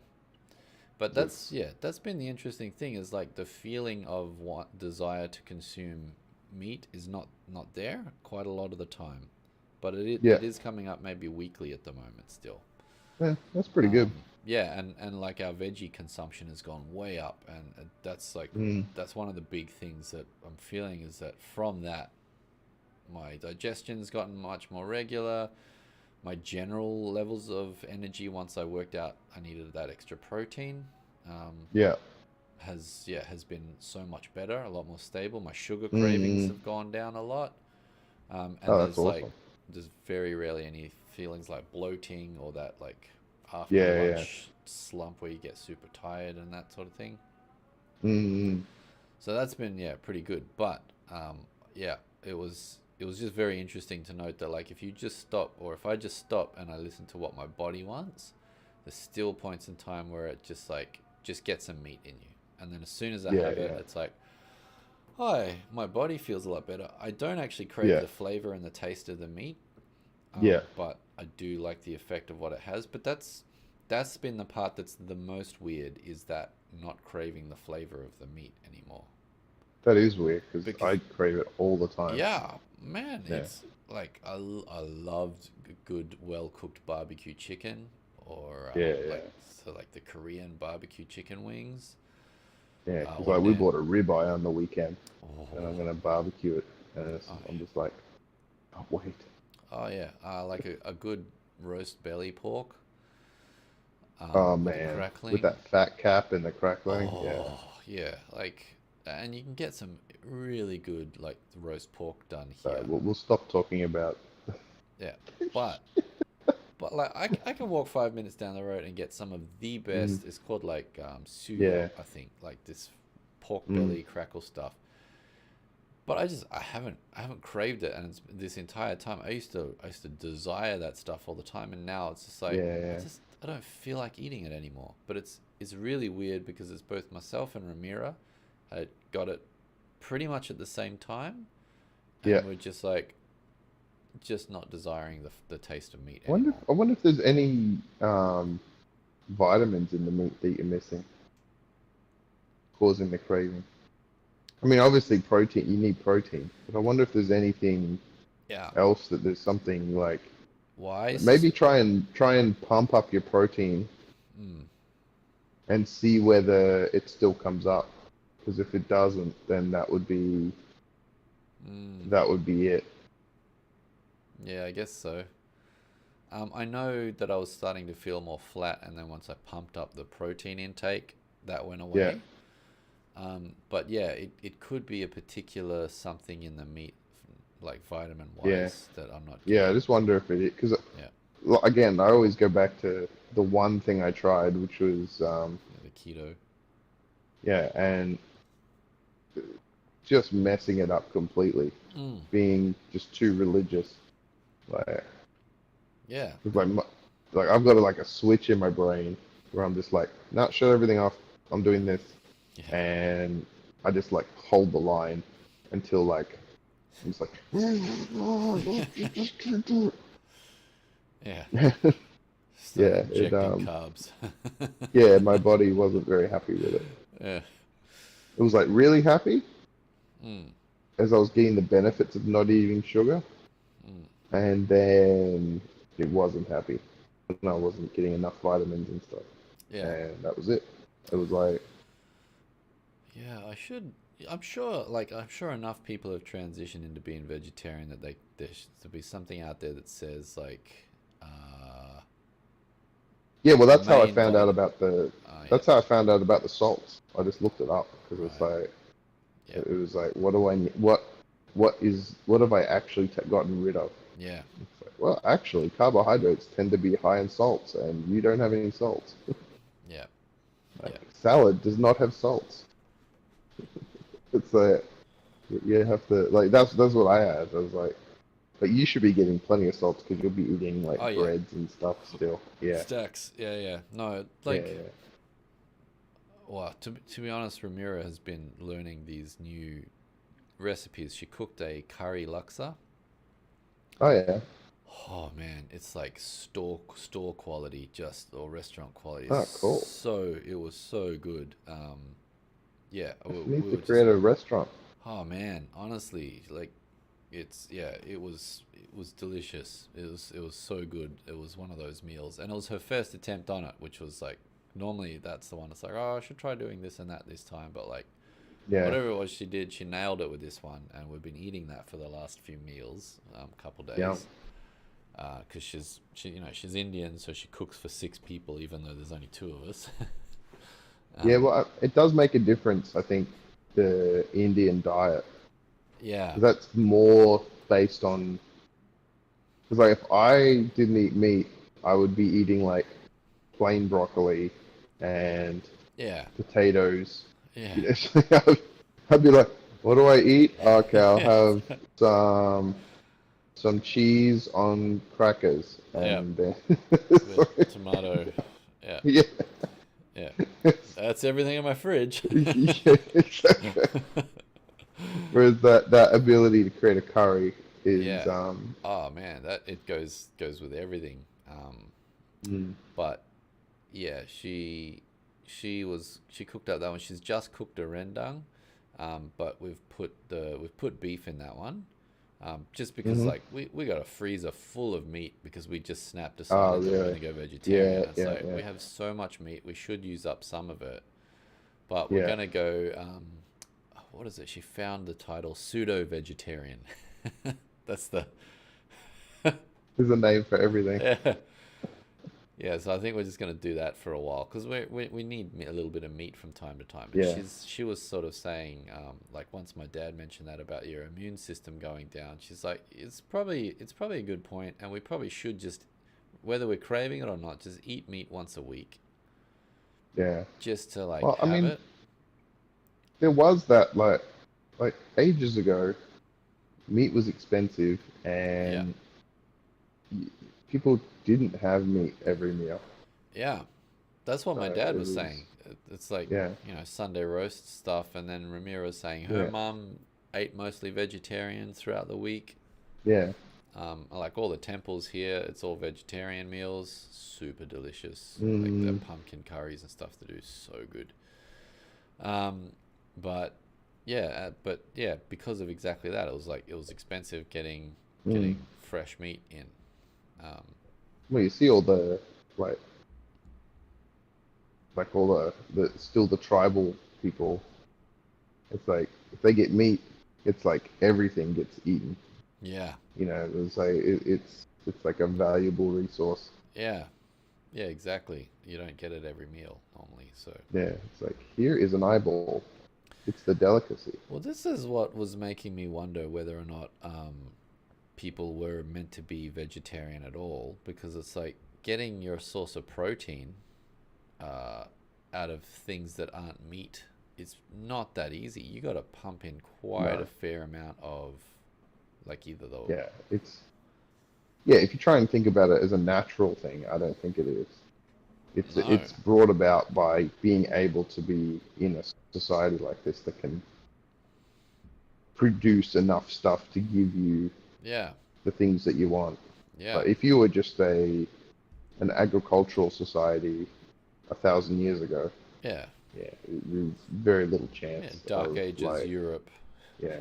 But It's, that's been the interesting thing is like the feeling of what desire to consume meat is not there quite a lot of the time, but yeah, it is coming up maybe weekly at the moment still. yeah, that's pretty good. Yeah, and like our veggie consumption has gone way up, and that's like Mm, that's one of the big things that I'm feeling is that from that my digestion's gotten much more regular. My general levels of energy once I worked out I needed that extra protein um, yeah. has been so much better, a lot more stable. My sugar cravings Mm, have gone down a lot, and oh, that's awesome. there's very rarely any feelings like bloating or that like after Yeah, yeah. lunch slump where you get super tired and that sort of thing. Mm, So that's been yeah pretty good, but um, yeah, it was just very interesting to note that like if you just stop or if I just stop and I listen to what my body wants, there's still points in time where it just like just get some meat in you, and then as soon as I yeah, have it, yeah, it's like hi, my body feels a lot better. I don't actually crave yeah, the flavor and the taste of the meat, yeah. but I do like the effect of what it has, but that's been the part that's the most weird, is that not craving the flavor of the meat anymore. That is weird because Because I crave it all the time. yeah, man, Yeah. it's like I loved good well cooked barbecue chicken, or Yeah, yeah, like the Korean barbecue chicken wings. yeah. Because Or like we now, bought a ribeye on the weekend, and I'm oh, gonna barbecue it, and oh I'm yeah, just like, oh wait. oh yeah, like a good roast belly pork, Oh with the man, with crackling. that fat cap and the crackling, yeah, Oh yeah, like, and you can get some really good like roast pork done so here. we'll stop talking about. Yeah, but like I can walk 5 minutes down the road and get some of the Mm, best. It's called like sugo, yeah, I think, like this pork mm, belly crackle stuff. But I haven't craved it, and it's this entire time I used to desire that stuff all the time, and now it's just like yeah, yeah, I don't feel like eating it anymore. But it's really weird because it's both myself and Ramira had got it pretty much at the same time, yeah. and we're just like just not desiring the taste of meat Wonder, anymore. I wonder if there's any vitamins in the meat that you're missing, causing the craving. I mean, obviously protein, you need protein, but I wonder if there's anything Yeah. else that there's something like Why? I maybe try and pump up your protein mm, and see whether it still comes up. Because if it doesn't, then mm, that would be it. yeah, I guess so. I know that I was starting to feel more flat, and then once I pumped up the protein intake, that went Yeah, away. But yeah, it could be a particular something in the meat, like vitamin yeah, wise, that I'm not yeah. I getting. just wonder if it because Yeah, again, I always go back to the one thing I tried, which was yeah, the keto. yeah, and just messing it up completely, Mm, being just too religious. Like, yeah, it's like I've got like a switch in my brain where I'm just like, no, shut everything off. I'm doing this, yeah, and I just like hold the line until like I'm just like, yeah. Start yeah, it injecting carbs. yeah, my body wasn't very happy with it. Yeah. It was like really happy Mm, as I was getting the benefits of not eating sugar, mm, and then it wasn't happy, and I wasn't getting enough vitamins and stuff, yeah. and that was it. It was like, Yeah, I should. I'm sure, like, I'm sure enough people have transitioned into being vegetarian that there should be something out there that says, like, yeah, well, the that's how I main found out vitamin. about the. Oh, yeah. That's how I found out about the salts. I just looked it up because it's Right. like Yeah. it was like, what do I need? What have I actually gotten rid of? Yeah. It's like, well, actually, carbohydrates tend to be high in salts, and you don't have any salts. Yeah. Like Yeah. salad does not have salts. It's like you have to like that's what I had. I was like, but you should be getting plenty of salts because you'll be eating Oh, like yeah. breads and stuff still. Yeah, Stacks. Yeah, yeah. No, yeah, like, yeah. well, to be honest, Ramira has been learning these new recipes. She cooked a curry laksa. Oh yeah. Oh man, it's like store quality, just, or restaurant quality. Oh cool. It was so good. Yeah, I we need to were just, create a restaurant. oh man, honestly, like, it was delicious. It was so good. It was one of those meals, and it was her first attempt on it, which was like, normally that's the one that's like, oh, I should try doing this and that this time, but like, Yeah. whatever it was she did, she nailed it with this one, and we've been eating that for the last few meals, couple Yeah. days. Because she's Indian, so she cooks for 6 people, even though there's only two of us. Yeah. um, Well, it does make a difference. I think the Indian diet. yeah, 'Cause that's more based on. Because like if I didn't eat meat, I would be eating like plain broccoli and yeah, potatoes. yeah, You know, so I'd be like, what do I eat? Okay, I'll have some some cheese on crackers, yeah, and then with tomato. Yeah, yeah, yeah. That's everything in my fridge. yeah, exactly. Whereas that ability to create a curry is Yeah. Oh man, that it goes with everything. mm, But yeah, she cooked up that one. She's just cooked a rendang, but we've put beef in that one, just because hmm like we got a freezer full of meat because we just snapped Oh, decided that we're really? gonna go vegetarian. Yeah, It's yeah, like yeah, we have so much meat, we should use up some of it, but we're yeah. gonna go. What is it? She found the title pseudo vegetarian. That's the There's a name for everything. yeah. Yeah, so I think we're just going to do that for a while because we need a little bit of meat from time to time. And Yeah, she was sort of saying, like once my dad mentioned that about your immune system going down, she's like, it's probably a good point, and we probably should just, whether we're craving it or not, just eat meat once a week, yeah. just to like Well, I have mean, it. there was that like ages ago, meat was expensive, Yeah, and y- people didn't have meat every meal. yeah, that's what So my dad it was was, saying. It's like yeah, Sunday roast stuff, and then Ramira was saying her yeah, mum ate mostly vegetarian throughout the week. yeah. Like all the temples here, it's all vegetarian meals, super delicious. Like the Mm, pumpkin curries and stuff they do, so good. Um, but yeah, because of exactly that, it was like it was expensive mm. getting fresh meat in. Um, Well, you see all the like all the still the tribal people. It's like if they get meat, it's like everything gets eaten. yeah, It's like it's like a valuable resource. yeah, yeah, exactly. You don't get it every meal normally, so. Yeah, it's like here is an eyeball. It's the delicacy. Well, this is what was making me wonder whether or not people were meant to be vegetarian at all, because it's like getting your source of protein uh, out of things that aren't meat is not that easy. You got to pump in quite a No, fair amount of like either the yeah, yeah. If you try and think about it as a natural thing, I don't think it is. no, It's brought about by being able to be in a society like this that can produce enough stuff to give you yeah, the things that you want. yeah, But if you were just a an agricultural society 1,000 years ago, yeah, yeah, there's very little yeah. chance Dark of Ages like, Europe. yeah,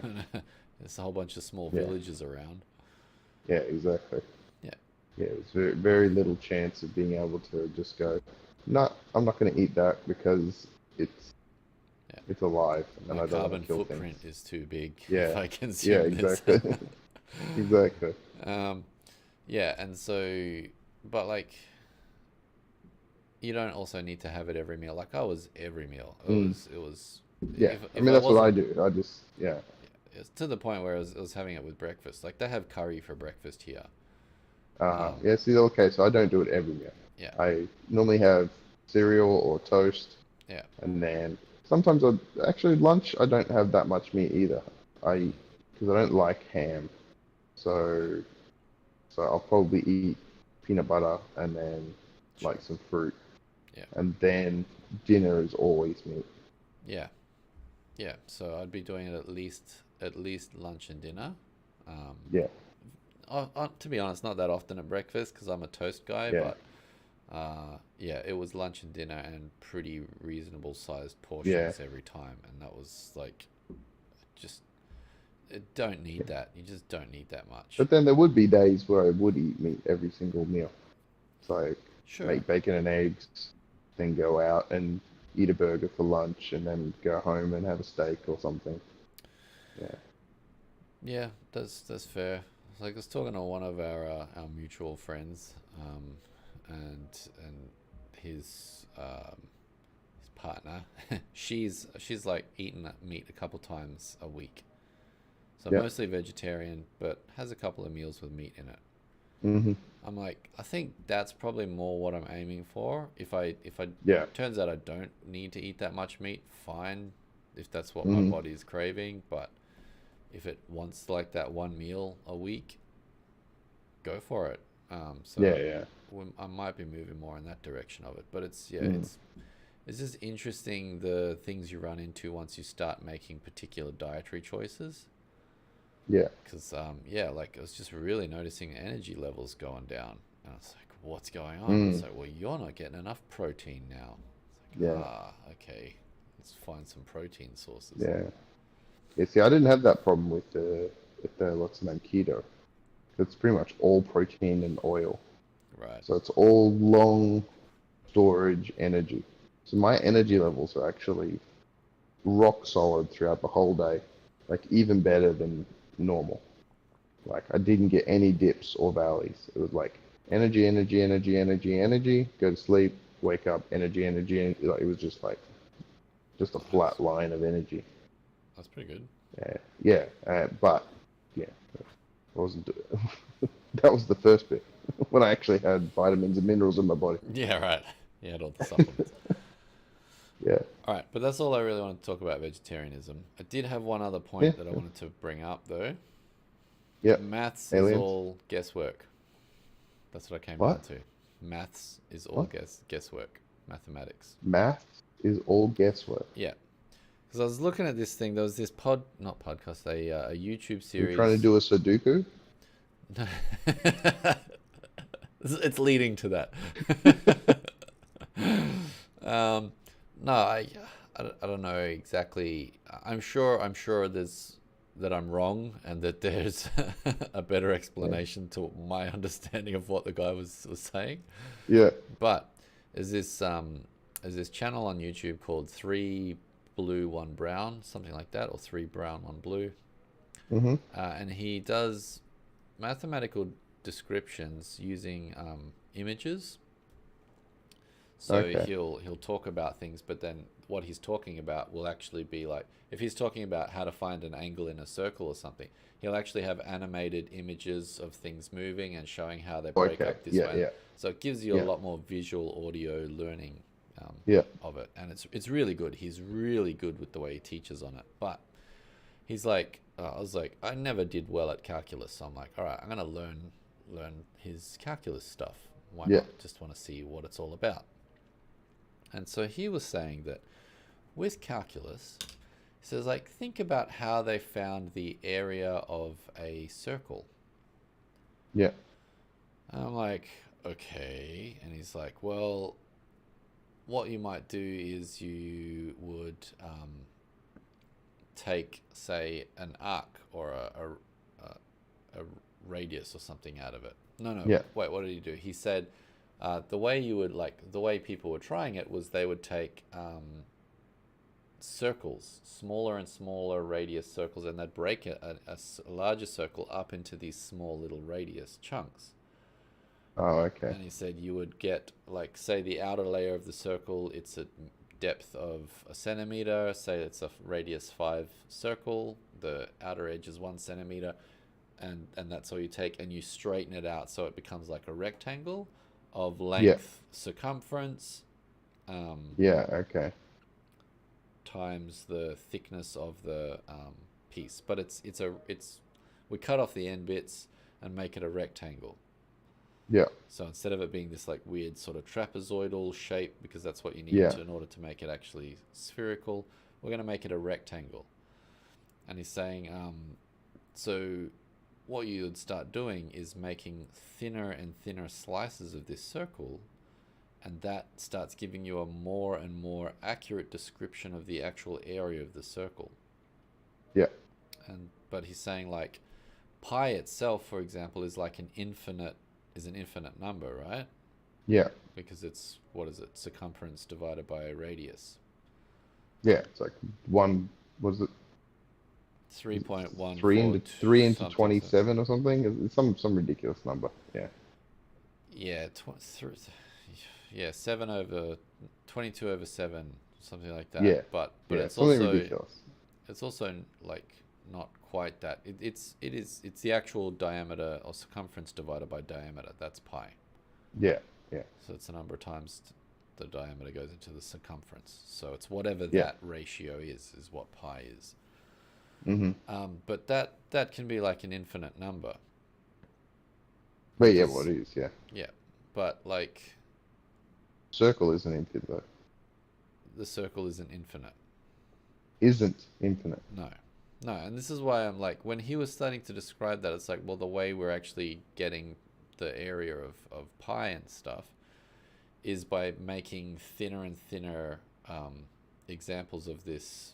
There's a whole bunch of small yeah, villages around. yeah, exactly. Yeah, Yeah, there's very little chance of being able to just go, no, I'm not going to eat that because it's yeah. it's alive and My I don't want carbon to kill things. footprint is too big if Yeah, I yeah, consume this. exactly, exactly. um, yeah, and so, but like, you don't also need to have it every meal. Like I was every meal. Mm, It was. yeah, I If mean I that's what I wasn't, do. I just yeah. it's to the point where I was having it with breakfast. Like they have curry for breakfast here. Yeah, see, okay, so I don't do it every meal. Yeah, I normally have cereal or toast, yeah, and then sometimes actually lunch I don't have that much meat either. I mm, because I don't like ham, so I'll probably eat peanut butter and then sure, like some fruit, yeah, and then dinner is always meat. yeah, yeah. So I'd be doing it at least lunch and dinner. Um, Yeah, to be honest, not that often at breakfast because I'm a toast guy, yeah, but yeah, it was lunch and dinner and pretty reasonable sized yeah. portions every time, and that was like just it don't need Yeah. that. You just don't need that much. But then there would be days where I would eat meat every single meal. It's like Sure. make bacon and eggs, then go out and eat a burger for lunch, and then go home and have a steak or something. Yeah. Yeah, that's fair. Like I was talking to one of our mutual friends, and his partner. She's like eaten meat a couple times a week. So Yeah. mostly vegetarian, but has a couple of meals with meat in it. hmm I'm like, I think that's probably more what I'm aiming for. If I Yeah. turns out I don't need to eat that much meat, fine. If that's what my hmm body is craving, but if it wants like that one meal a week, go for it. Yeah. So Yeah. I might be moving more in that direction of it. But it's yeah, Mm. it's just interesting the things you run into once you start making particular dietary choices. Yeah. Because yeah, like I was just really noticing energy levels going down, and I was like, what's going on? It's Mm. like, well, you're not getting enough protein now. It's like, Yeah. okay, let's find some protein sources. Yeah. Yeah. See, I didn't have that problem with the what's the name, keto. It's pretty much all protein and oil. Right. So it's all long storage energy. So my energy levels are actually rock solid throughout the whole day, like even better than normal. Like I didn't get any dips or valleys. It was like energy, energy, energy, energy, energy. Go to sleep, wake up, energy, energy, and like, it was just a Nice. flat line of energy. That's pretty good. Yeah, but yeah, I wasn't. That was the first bit when I actually had vitamins and minerals in my body. Yeah, right. You had all the supplements. Yeah, All right, but that's all I really wanted to talk about vegetarianism. I did have one other yeah, point that I wanted to bring up, though. yeah. Maths is Aliens. all guesswork. That's what I came down What? to. Maths is all What? guesswork. Mathematics. Math is all guesswork. Yeah. Because I was looking at this thing. There was this not podcast, a YouTube You're trying to series. do a Sudoku? It's leading to that. um, no, I don't know exactly. I'm sure there's that I'm wrong and that there's a better Yeah. explanation to my understanding of what the guy was saying. Yeah. But there's this channel on YouTube called Three Blue One Brown, something like that, or Three Brown One Blue, Mm-hmm. and he does mathematical descriptions using images. So Okay. he'll talk about things, but then what he's talking about will actually be like, if he's talking about how to find an angle in a circle or something, he'll actually have animated images of things moving and showing how they break Okay. up this Yeah. way. Yeah. So it gives you a Yeah. lot more visual audio learning Yeah. of it, and it's really good. He's really good with the way he teaches on it. But he's like, I was like, I never did well at calculus, so I'm like, all right, I'm gonna learn his calculus stuff. Why Yeah. not? Just want to see what it's all about. And so he was saying that with calculus, he says, like, think about how they found the area of a circle. Yeah. And I'm like, okay. And he's like, well, what you might do is you would take, say, an arc or a radius or something out of it. No, Yeah. wait, what did he do? He said the way you would, like, the way people were trying it was they would take circles, smaller and smaller radius circles, and they'd break a larger circle up into these small little radius chunks. Oh, okay. And he said you would get, like, say the outer layer of the circle, it's a depth of a centimeter. Say it's a radius 5 circle. The outer edge is 1 centimeter, and that's all you take, and you straighten it out so it becomes like a rectangle of Yeah. length, circumference, Yeah. Okay. times the thickness of the piece. But it's we cut off the end bits and make it a rectangle. Yeah. So instead of it being this like weird sort of trapezoidal shape, because that's what you need Yeah. to in order to make it actually spherical, we're going to make it a rectangle. And he's saying, so what you would start doing is making thinner and thinner slices of this circle, and that starts giving you a more and more accurate description of the actual area of the circle. Yeah. But he's saying, like, pi itself, for example, is like an infinite number, right? Yeah. Because it's, what is it, circumference divided by a radius. Yeah. It's like one. Was it 3.14 three into something. 27 or something? It's some ridiculous number. Yeah. Yeah, 7 over 22 over 7, something like that. Yeah. But Yeah. it's Something also ridiculous. like not quite that. It's the actual diameter or circumference divided by diameter. That's pi. Yeah. Yeah. So it's the number of times the diameter goes into the circumference. So it's whatever Yeah. that ratio is what pi is. Mm-hmm. But that can be like an infinite number. But yeah, Because- what it is, yeah. Yeah, but like Circle isn't infinite though. the circle isn't infinite. Isn't infinite. No. No, and this is why I'm like, when he was starting to describe that, it's like, well, the way we're actually getting the area of pi and stuff is by making thinner and thinner examples of this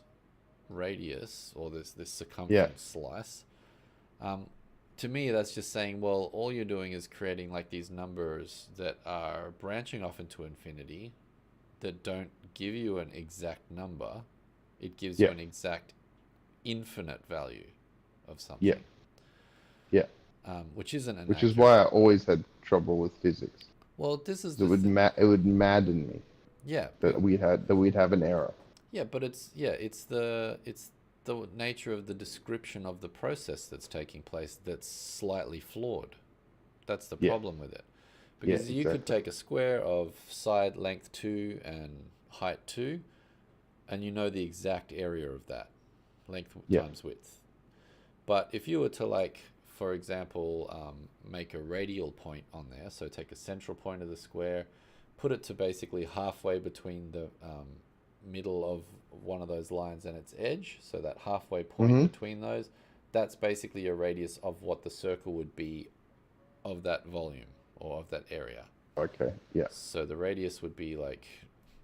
radius, or this Yeah, circumference slice. To me, that's just saying, well, all you're doing is creating like these numbers that are branching off into infinity that don't give you an exact number. It gives you yeah, an exact infinite value of yeah, something, yeah. which isn't an Which is accurate. why I always had trouble with physics. Well, this is 'Cause the it would madden me yeah, that we'd have an error. yeah, but it's the nature of the description of the process that's taking place that's slightly flawed. That's the Yeah, problem with it. yeah, Because you could exactly. take a square of side length 2 and height 2, and you know the exact area of that, length Yeah. times width. But if you were to, like, for example, make a radial point on there, so take a central point of the square, put it to basically halfway between the middle of one of those lines and its edge, so that halfway point Mm-hmm. between those, that's basically a radius of what the circle would be of that volume or of that area. Okay. Yeah. So the radius would be like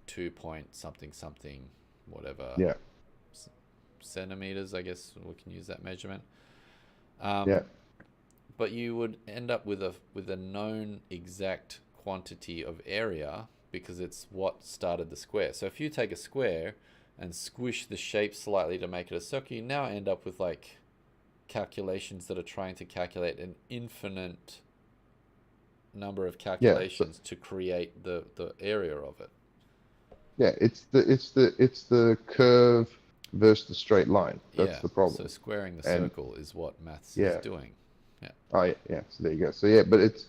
2 point something something, whatever, Yeah. centimeters, I guess we can use that measurement. Um, Yeah. but you would end up with a known exact quantity of area because it's what started the square. So if you take a square and squish the shape slightly to make it a circle, you now end up with like calculations that are trying to calculate an infinite number of Yeah. So calculations to create the area of it. yeah, it's the curve versus the straight line. That's Yeah, the so problem. squaring the And circle is what maths is yeah. doing. Yeah. Oh yeah, yeah. So there you go. So yeah, but it's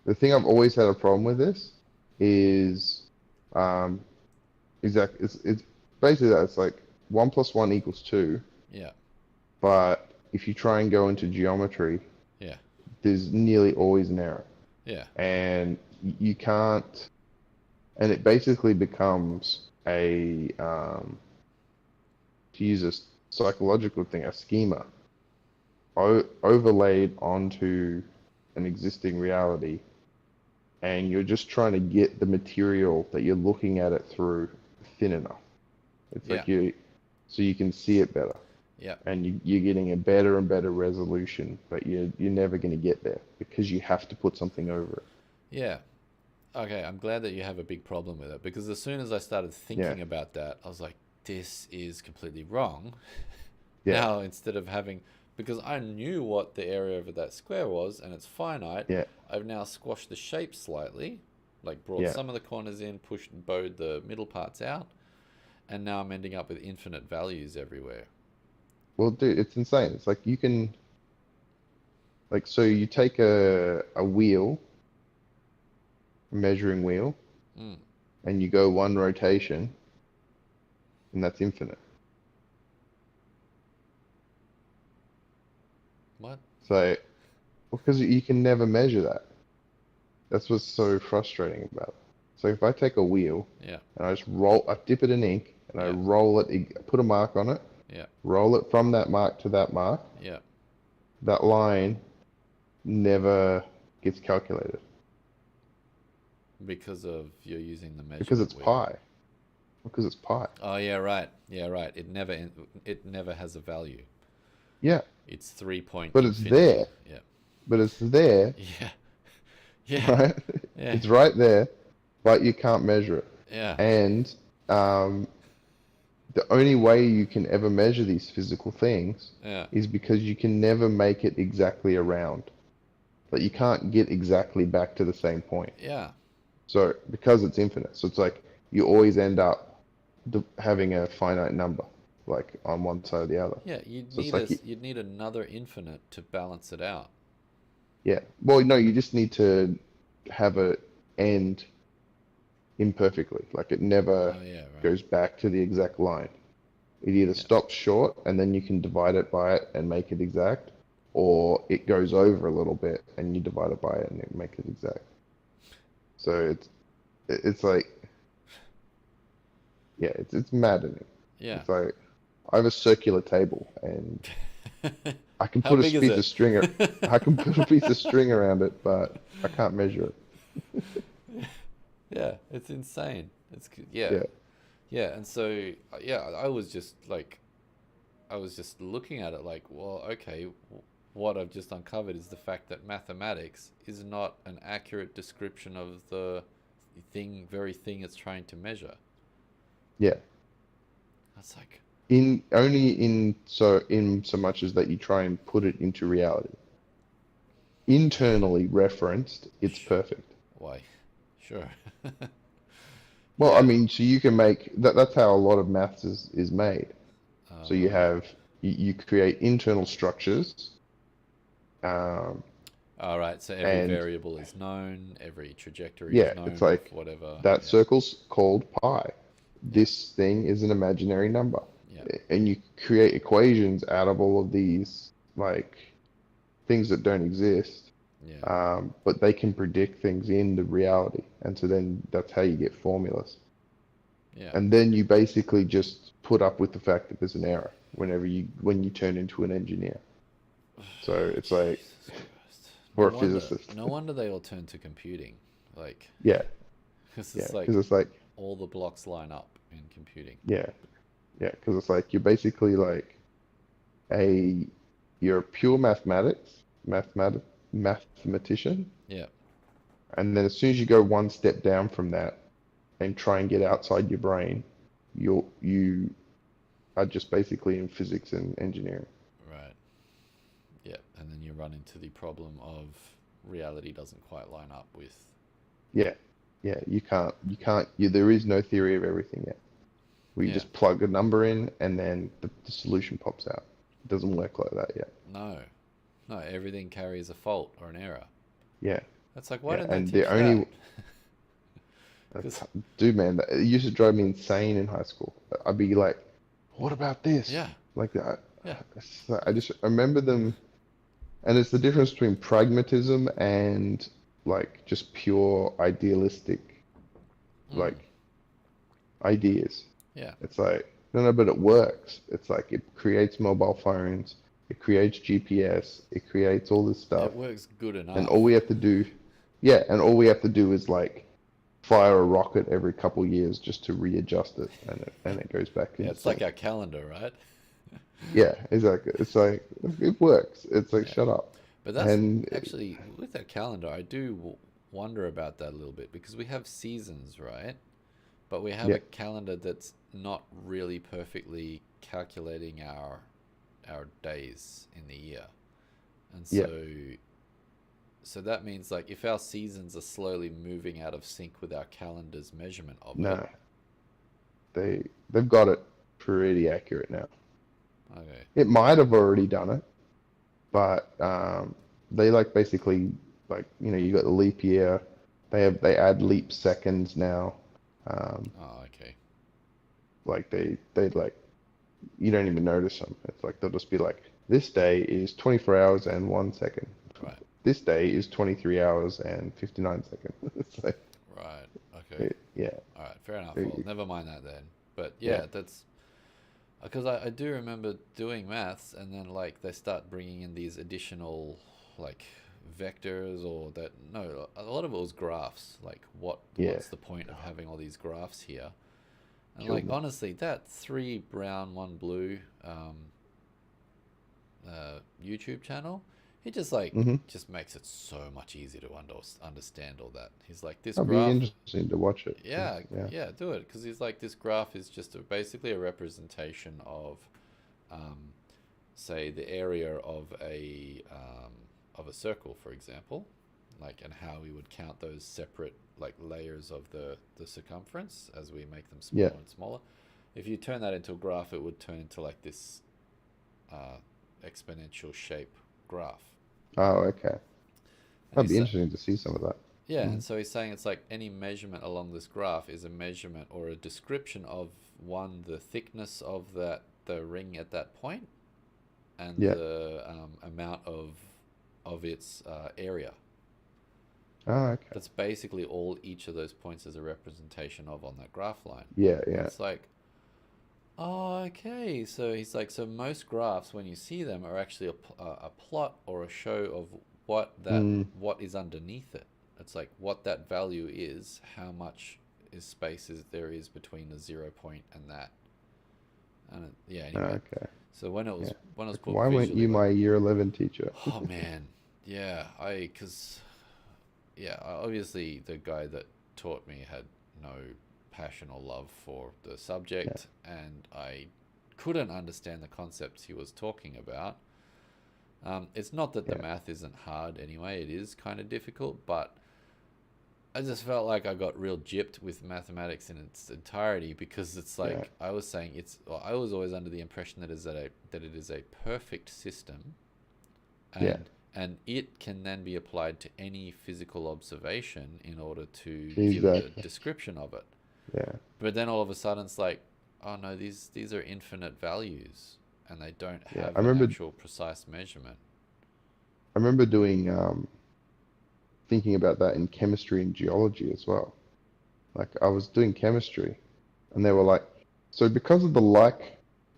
the thing I've always had a problem with this is um exactly it's basically that it's like 1 + 1 = 2, Yeah. but if you try and go into geometry, Yeah. there's nearly always an error. Yeah. And you can't, and it basically becomes to use a psychological thing, a schema overlaid onto an existing reality, and you're just trying to get the material that you're looking at it through thin enough. It's Yeah. like so you can see it better, Yeah. and you're getting a better and better resolution, but you're never going to get there because you have to put something over it. Yeah. Okay, I'm glad that you have a big problem with it, because as soon as I started Yeah, thinking about that, I was like, this is completely wrong. yeah, Now, instead of having, because I knew what the area of that square was and it's finite, yeah, I've now squashed the shape slightly, like brought yeah. some of the corners in, pushed and bowed the middle parts out, and now I'm ending up with infinite values everywhere. Well, dude, it's insane. It's like you can, like, so you take a wheel, a measuring wheel, Mm. and you go one rotation, and that's infinite. What? So, because you can never measure that. That's what's so frustrating about it. So if I take a wheel Yeah. and I dip it in ink and I Yeah. roll it, put a mark on it, Yeah. roll it from that mark to that mark, Yeah. that line never gets calculated Because of you're using the because measurement it's wheel. pi. Because it's pi. Oh yeah, right. Yeah, right. It never has a value. Yeah, It's 3 point but it's infinity. there. Yeah. But it's there, Yeah. Yeah. right? Yeah. It's right there, but you can't measure it. Yeah. And um, the only way you can ever measure these physical things Yeah. is because you can never make it exactly around. Like you can't get exactly back to the same point. Yeah. So because it's infinite, so it's like you always end up having a finite number, like on one side or the other. Yeah. So it's like, You'd need another infinite to balance it out. yeah. Well, no, you just need to have a end imperfectly. Like it never Oh yeah, right. goes back to the exact line. It either Yeah. stops short and then you can divide it by it and make it exact, or it goes over a little bit and you divide it by it and make it exact. So it's like, yeah, it's maddening. Yeah. It's like, I have a circular table, and I can How put big a is piece of it? string. I can put a piece of string around it, but I can't measure it. Yeah, it's insane. Yeah, Yeah, yeah, and so yeah, I was just like, I was just looking at it like, well, okay, what I've just uncovered is the fact that mathematics is not an accurate description of the very thing it's trying to measure. yeah. That's like, In only in so much as that you try and put it into reality. Internally referenced, it's sh- perfect. why? Sure. Well, I Yeah. mean, so you can make that. That's how a lot of maths is made. So you Right. have you create internal structures, um, All right. So every and variable is known, every trajectory is yeah, it's known of like whatever. that Yeah. circle's called pi. Yeah. This thing is an imaginary number, Yeah. and you create equations out of all of these like things that don't exist, Yeah. but they can predict things in the reality, and so then that's how you get formulas. Yeah. And then you basically just put up with the fact that there's an error when you turn into an engineer. So it's like Jesus Christ. or a physicist. No wonder they all turn to computing. Like, Yeah, because yeah, it's like because it's like all the blocks line up in computing. yeah, yeah, because it's like you're basically like a you're a pure mathematician, Yeah. and then as soon as you go one step down from that and try and get outside your brain, you are just basically in physics and engineering. Right. Yeah. And then you run into the problem of reality doesn't quite line up with. Yeah, yeah, there is no theory of everything yet. We Yeah. just plug a number in and then the solution pops out. It doesn't work like that yet. No. No. Everything carries a fault or an error. Yeah, That's like, why yeah, didn't they and the teach that? only Because, dude, man, it used to drive me insane in high school. I'd be like, "What about this?" yeah. Like that. Yeah. I just remember them, and it's the difference between pragmatism and like just pure idealistic Mm. like ideas. Yeah. It's like, no, no, but it works. It's like it creates mobile phones, it creates GPS, it creates all this stuff. It works good And all enough. we have to do, yeah, and all we have to do is like fire a rocket every couple years just to readjust it, and it goes back Yeah. into It's like sync. our calendar, right? Yeah, exactly. It's like it works. It's like Yeah. shut up. But that's And actually with that calendar, I do wonder about that a little bit because we have seasons, right? But we have yeah, a calendar that's not really perfectly calculating our days in the year. And yeah, so that means like if our seasons are slowly moving out of sync with our calendar's measurement of it. no, they've got it pretty accurate now. Okay. It might have already done it, but they like basically like you got the leap year. They add leap seconds now. Um, Oh, okay. like they like you don't even notice them. It's like they'll just be like this day is 24 hours and 1 second. Right. This day is 23 hours and 59 seconds. It's like Right. Okay. yeah, All right. Fair enough. Well, it- never mind that then. But yeah, yeah, that's because I do remember doing maths and then like they start bringing in these additional like vectors or that no a lot of it was graphs like yeah. what's the point of having all these graphs here and Killed like me. honestly that three brown one blue YouTube channel he just like Hmm. just makes it so much easier to understand all that he's like this That'd be graph. interesting to watch it. Yeah, Yeah, yeah, do it because he's like this graph is just basically a representation um, say the area of a circle, for example, like and how we would count those separate like layers of the circumference as we make them yeah. smaller and smaller. If you turn that into a graph, it would turn into like this uh, exponential shape graph. Oh, okay. And That'd he's be interesting to see some of that. Yeah, Mm. and so he's saying it's like any measurement along this graph is a measurement or a description of one, the thickness of the ring at that point, and Yeah. the amount of its area. Oh, okay. That's basically all each of those points is a representation of on that graph line. Yeah, And yeah. it's like, Oh, okay. So he's like, so most graphs, when you see them, are actually a plot or a show of Mm, what is underneath it. It's like what that value is, how much is spaces there is between the 0 point and that. And yeah, anyway. okay. So Yeah. when it was Like, put why weren't visually, you like, my year 11 teacher? oh man, yeah, obviously the guy that taught me had no passion or love for the Yeah. subject, and I couldn't understand the concepts he was talking about. It's not that the Yeah. math isn't hard anyway, it is kind of difficult, but I just felt like I got real gypped with mathematics in its entirety because it's Yeah. like I was saying well, I was always under the impression that it is a perfect system, Yeah. and it can then be applied to any physical observation in order to give a Exactly. description of it. Yeah. But then all of a sudden it's like, oh no, these are infinite values and they don't Yeah. have an actual precise measurement. I remember doing thinking about that in chemistry and geology as well. Like I was doing chemistry and they were like, so because of the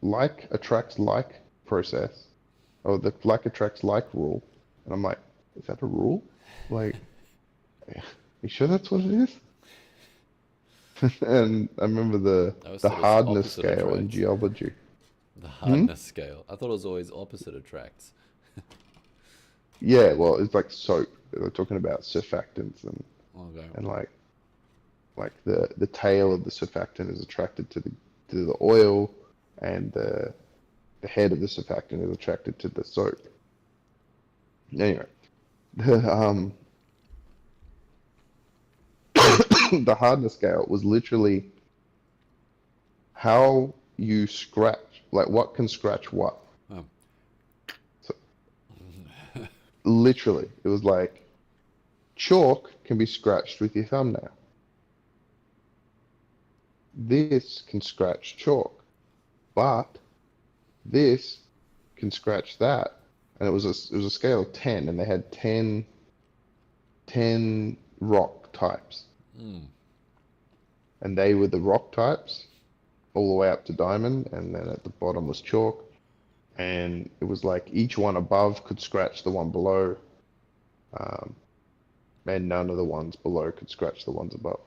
like attracts like process, or the like attracts like rule, and I'm like, is that a rule? Like, you sure that's what it is? And I remember I always the thought it was hardness opposite scale in attracts. geology. The Hmm? hardness scale. I thought it was always opposite attracts. Yeah, well, it's like soap. They're talking about surfactants Okay. and like the tail of the surfactant is attracted to the oil, and the head of the surfactant is attracted to the soap. Anyway, the the hardness scale was literally how you scratch, like what can scratch what. Oh. So literally, it was like chalk can be scratched with your thumbnail. This can scratch chalk, but this can scratch that. And it was a scale of 10, and they had 10 rock types, Mm. and they were the rock types all the way up to diamond, and then at the bottom was chalk. And it was like each one above could scratch the one below, um, and none of the ones below could scratch the ones above.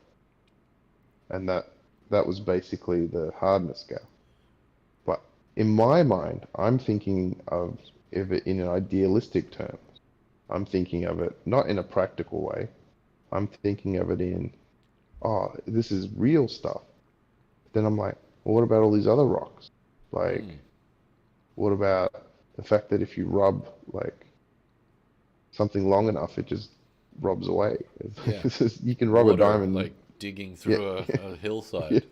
And that was basically the hardness scale. But in my mind, I'm thinking of it in an idealistic term. I'm thinking of it not in a practical way. I'm thinking of it in, oh, this is real stuff. Then I'm like, well, what about all these other rocks? Like, Mm. what about the fact that if you rub like something long enough, it just rubs away? Yeah. You can rub a Water diamond. like digging Yeah, through a yeah, hillside.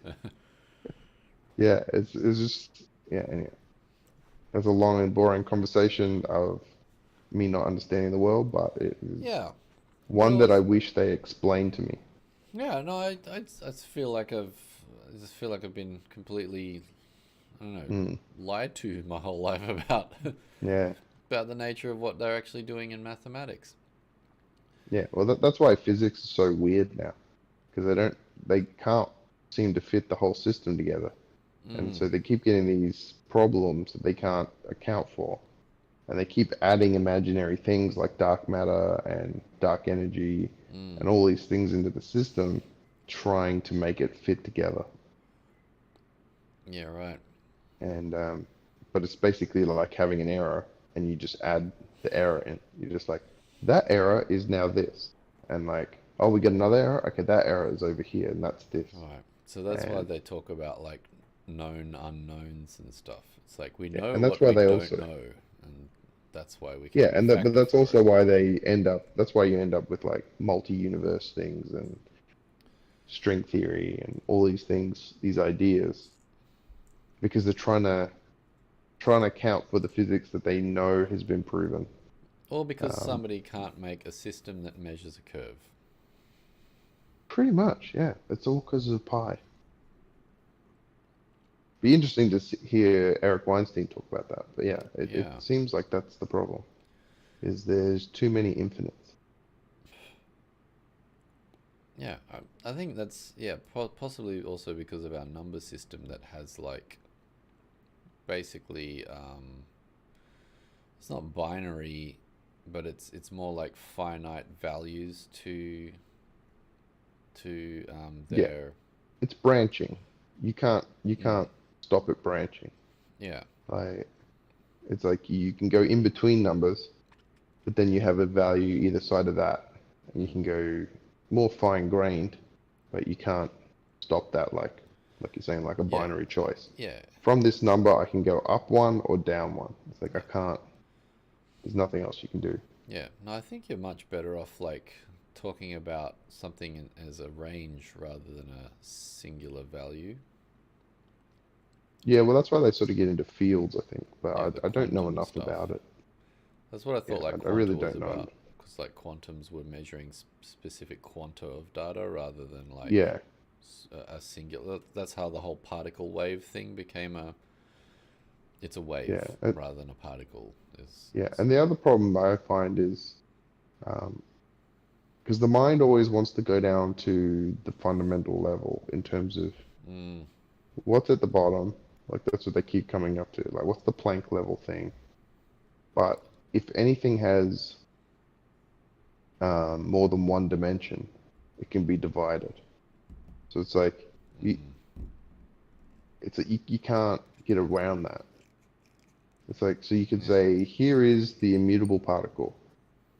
yeah. It's just yeah. Anyway, it's a long and boring conversation of me not understanding the world, but it is Yeah. one Well, that I wish they explained to me. yeah, no, I just feel like I've been completely, I don't know, Mm, lied to my whole life about yeah, about the nature of what they're actually doing in mathematics. yeah. Well, that's why physics is so weird now, because they can't seem to fit the whole system together, and Mm, so they keep getting these problems that they can't account for, and they keep adding imaginary things like dark matter and dark energy mm. and all these things into the system, trying to make it fit together. Yeah, right. And but it's basically like having an error, and you just add the error in. You're just like, that error is now this, and like, oh, we got another error. Okay, that error is over here, and that's this. Right. So that's why And they talk about like known unknowns and stuff. It's like we yeah, know and that's what why we they don't also know, and that's why we yeah, can and but factor that's for it. also why they end up. That's why you end up with like multi-universe things and string theory and all these things, these ideas, because they're trying to account for the physics that they know has been proven. Or because Um, somebody can't make a system that measures a curve. Pretty much, yeah. It's all because of pi. Be interesting to hear Eric Weinstein talk about that. But yeah, it Yeah. seems like that's the problem. Is there's too many infinites. Yeah, I think that's, yeah, possibly also because of our number system that has like basically it's not binary, but it's more like finite values to Yeah, their it's branching. You mm, can't stop it branching. yeah, Like it's like you can go in between numbers, but then you have a value either side of that, and you can go more fine grained, but you can't stop that like you're saying, like a yeah, binary choice. yeah, From this number, I can go up one or down one. It's like I yeah, can't. There's nothing else you can do. yeah. No, I think you're much better off like talking about something as a range rather than a singular value. Yeah, well, that's why they sort of get into fields, I think, but Yeah, the I don't know quantum enough stuff. about it. That's what I Yeah, thought like I quanta really was don't know. about, because like quantums were measuring specific quanta of data rather than like Yeah, a singular. That's how the whole particle wave thing became a. It's a wave yeah, rather than a particle. yeah. And the other problem I find is because the mind always wants to go down to the fundamental level in terms of mm, what's at the bottom. Like that's what they keep coming up to. Like what's the Planck level thing? But if anything has more than one dimension, it can be divided. So it's like mm, you can't get around that. It's like so you could yeah, say here is the immutable particle,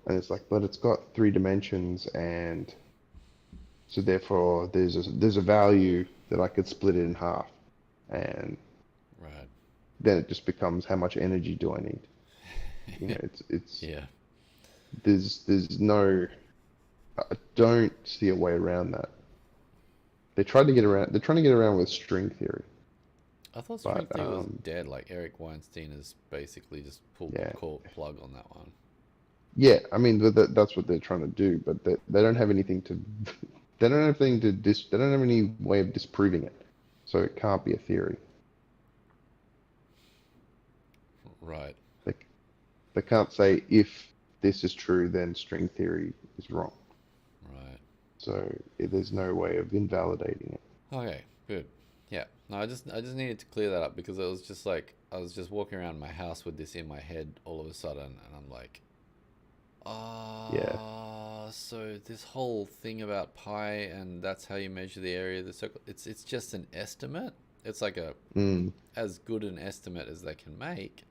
and it's like but it's got three dimensions, and so therefore there's a value that I could split it in half, and right. then it just becomes how much energy do I need? You know, it's Yeah. there's no I don't see a way around that. They tried to get around. They're trying to get around with string theory, I thought string but theory was dead. Like Eric Weinstein has basically just pulled the yeah, plug on that one. yeah. I mean, that's what they're trying to do, but they don't have anything to. They don't have anything to dis. They don't have any way of disproving it, so it can't be a theory. Right. Like they can't say if this is true, then string theory is wrong. Right. So there's no way of invalidating it. Okay. Good. Yeah. No, I just needed to clear that up because it was just like I was just walking around my house with this in my head all of a sudden, and I'm like, Yeah, so this whole thing about pi and that's how you measure the area of the circle. It's just an estimate. It's like a mm, as good an estimate as they can make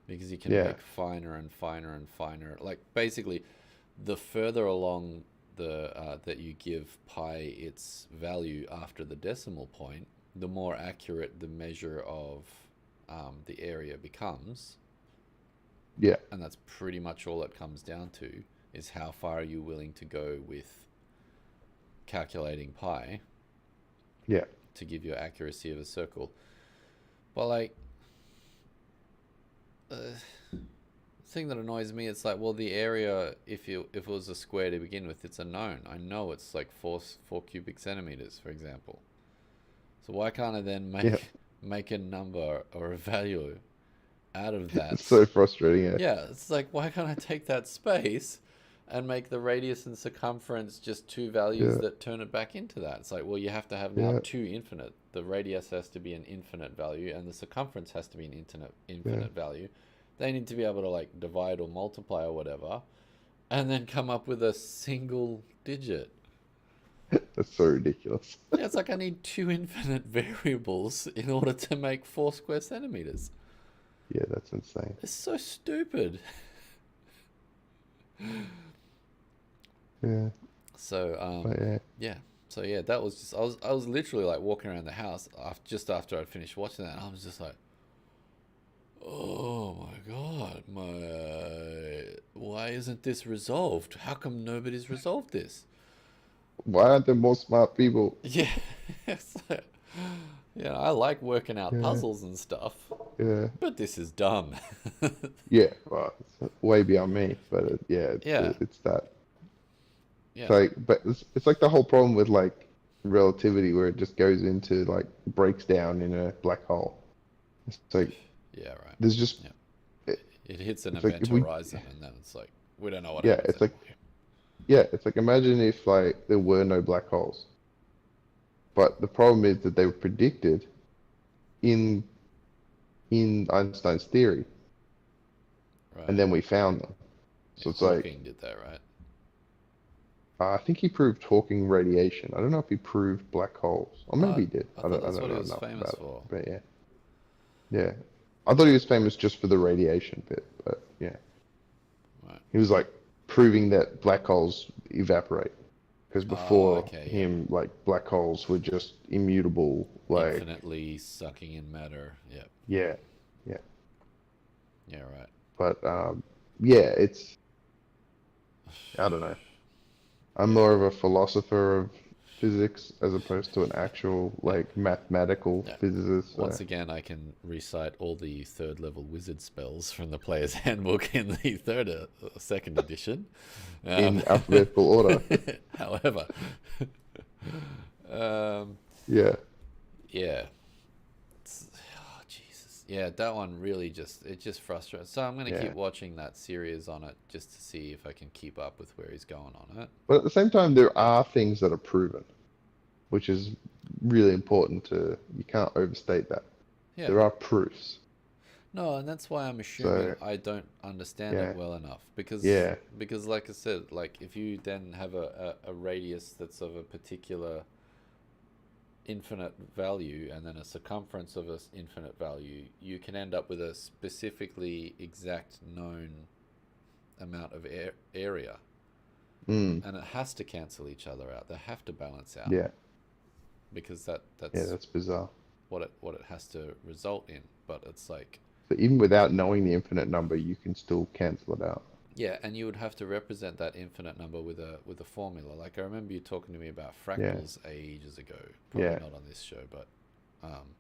because you can yeah, make finer and finer and finer. Like basically, the further along the that you give pi its value after the decimal point, the more accurate the measure of the area becomes, yeah, and that's pretty much all it comes down to is how far are you willing to go with calculating pi yeah, to give you accuracy of a circle. But like the thing that annoys me, it's like, well, the area, if it was a square to begin with, it's a known. I know it's like four cubic centimeters, for example. So why can't I then yeah. make a number or a value out of that? It's so frustrating. Yeah, Yeah, it's like, why can't I take that space and make the radius and circumference just two values yeah, that turn it back into that? It's like, well, you have to have now yeah, two infinite. The radius has to be an infinite value, and the circumference has to be an yeah. infinite value. They need to be able to like divide or multiply or whatever, and then come up with a single digit. That's so ridiculous. Yeah, it's like I need two infinite variables in order to make 4 square centimeters. Yeah, that's insane. It's so stupid. Yeah, So but yeah, yeah. So yeah, that was just I was literally like walking around the house just after I'd finished watching that, and I was just like, oh my god, why isn't this resolved? How come nobody's resolved this? why aren't there more smart people? Yeah, it's like, yeah, I like working out Yeah, puzzles and stuff, yeah, but this is dumb. yeah. Well, it's way beyond me, but yeah, Yeah, it's that. It's yeah, like, but it's like the whole problem with like relativity, where it just goes into like breaks down in a black hole. It's like yeah, right. there's just Yeah, it, it hits an it's like event if we horizon, and then it's like we don't know what yeah, happens it's like anymore. yeah, it's like imagine if like there were no black holes, but the problem is that they were predicted in in Einstein's theory, and Right. then we found them. Yeah, So it's like, Hawking did that, right? I think he proved Hawking radiation. I don't know if he proved black holes, or maybe Oh, he did. I I thought don't, I that's don't what he know was enough famous about it, for. but yeah, yeah. I thought he was famous just for the radiation bit, but yeah, Right. he was like proving that black holes evaporate. Because Oh, before okay, yeah. him, like black holes were just immutable. Like, Infinitely sucking in matter. Yep. yeah, yeah. Yeah, right. But yeah, it's I don't know. I'm Yeah. more of a philosopher of physics as opposed to an actual Yeah. like mathematical Yeah. physicist. So Once again, I can recite all the third level wizard spells from the player's handbook in the second edition. Um, in alphabetical order. however, um, Yeah, yeah, oh, Jesus, yeah, that one really just frustrates. So I'm gonna keep yeah. watching that series on it just to see if I can keep up with where he's going on it. But at the same time, there are things that are proven, which is really important to, you can't overstate that. Yeah, There are proofs. no, and that's why I'm assuming So I don't understand it yeah, well enough because yeah, like I said, like if you then have a radius that's of a particular infinite value and then a circumference of a infinite value, you can end up with a specifically exact known amount of area, mm, and it has to cancel each other out. They have to balance out yeah, because yeah. that's That's bizarre. what it has to result in. But it's like, So even without knowing the infinite number, you can still cancel it out. yeah, and you would have to represent that infinite number with a formula. Like I remember you talking to me about Yeah, fractals ages ago. Probably yeah, not on this show, but um,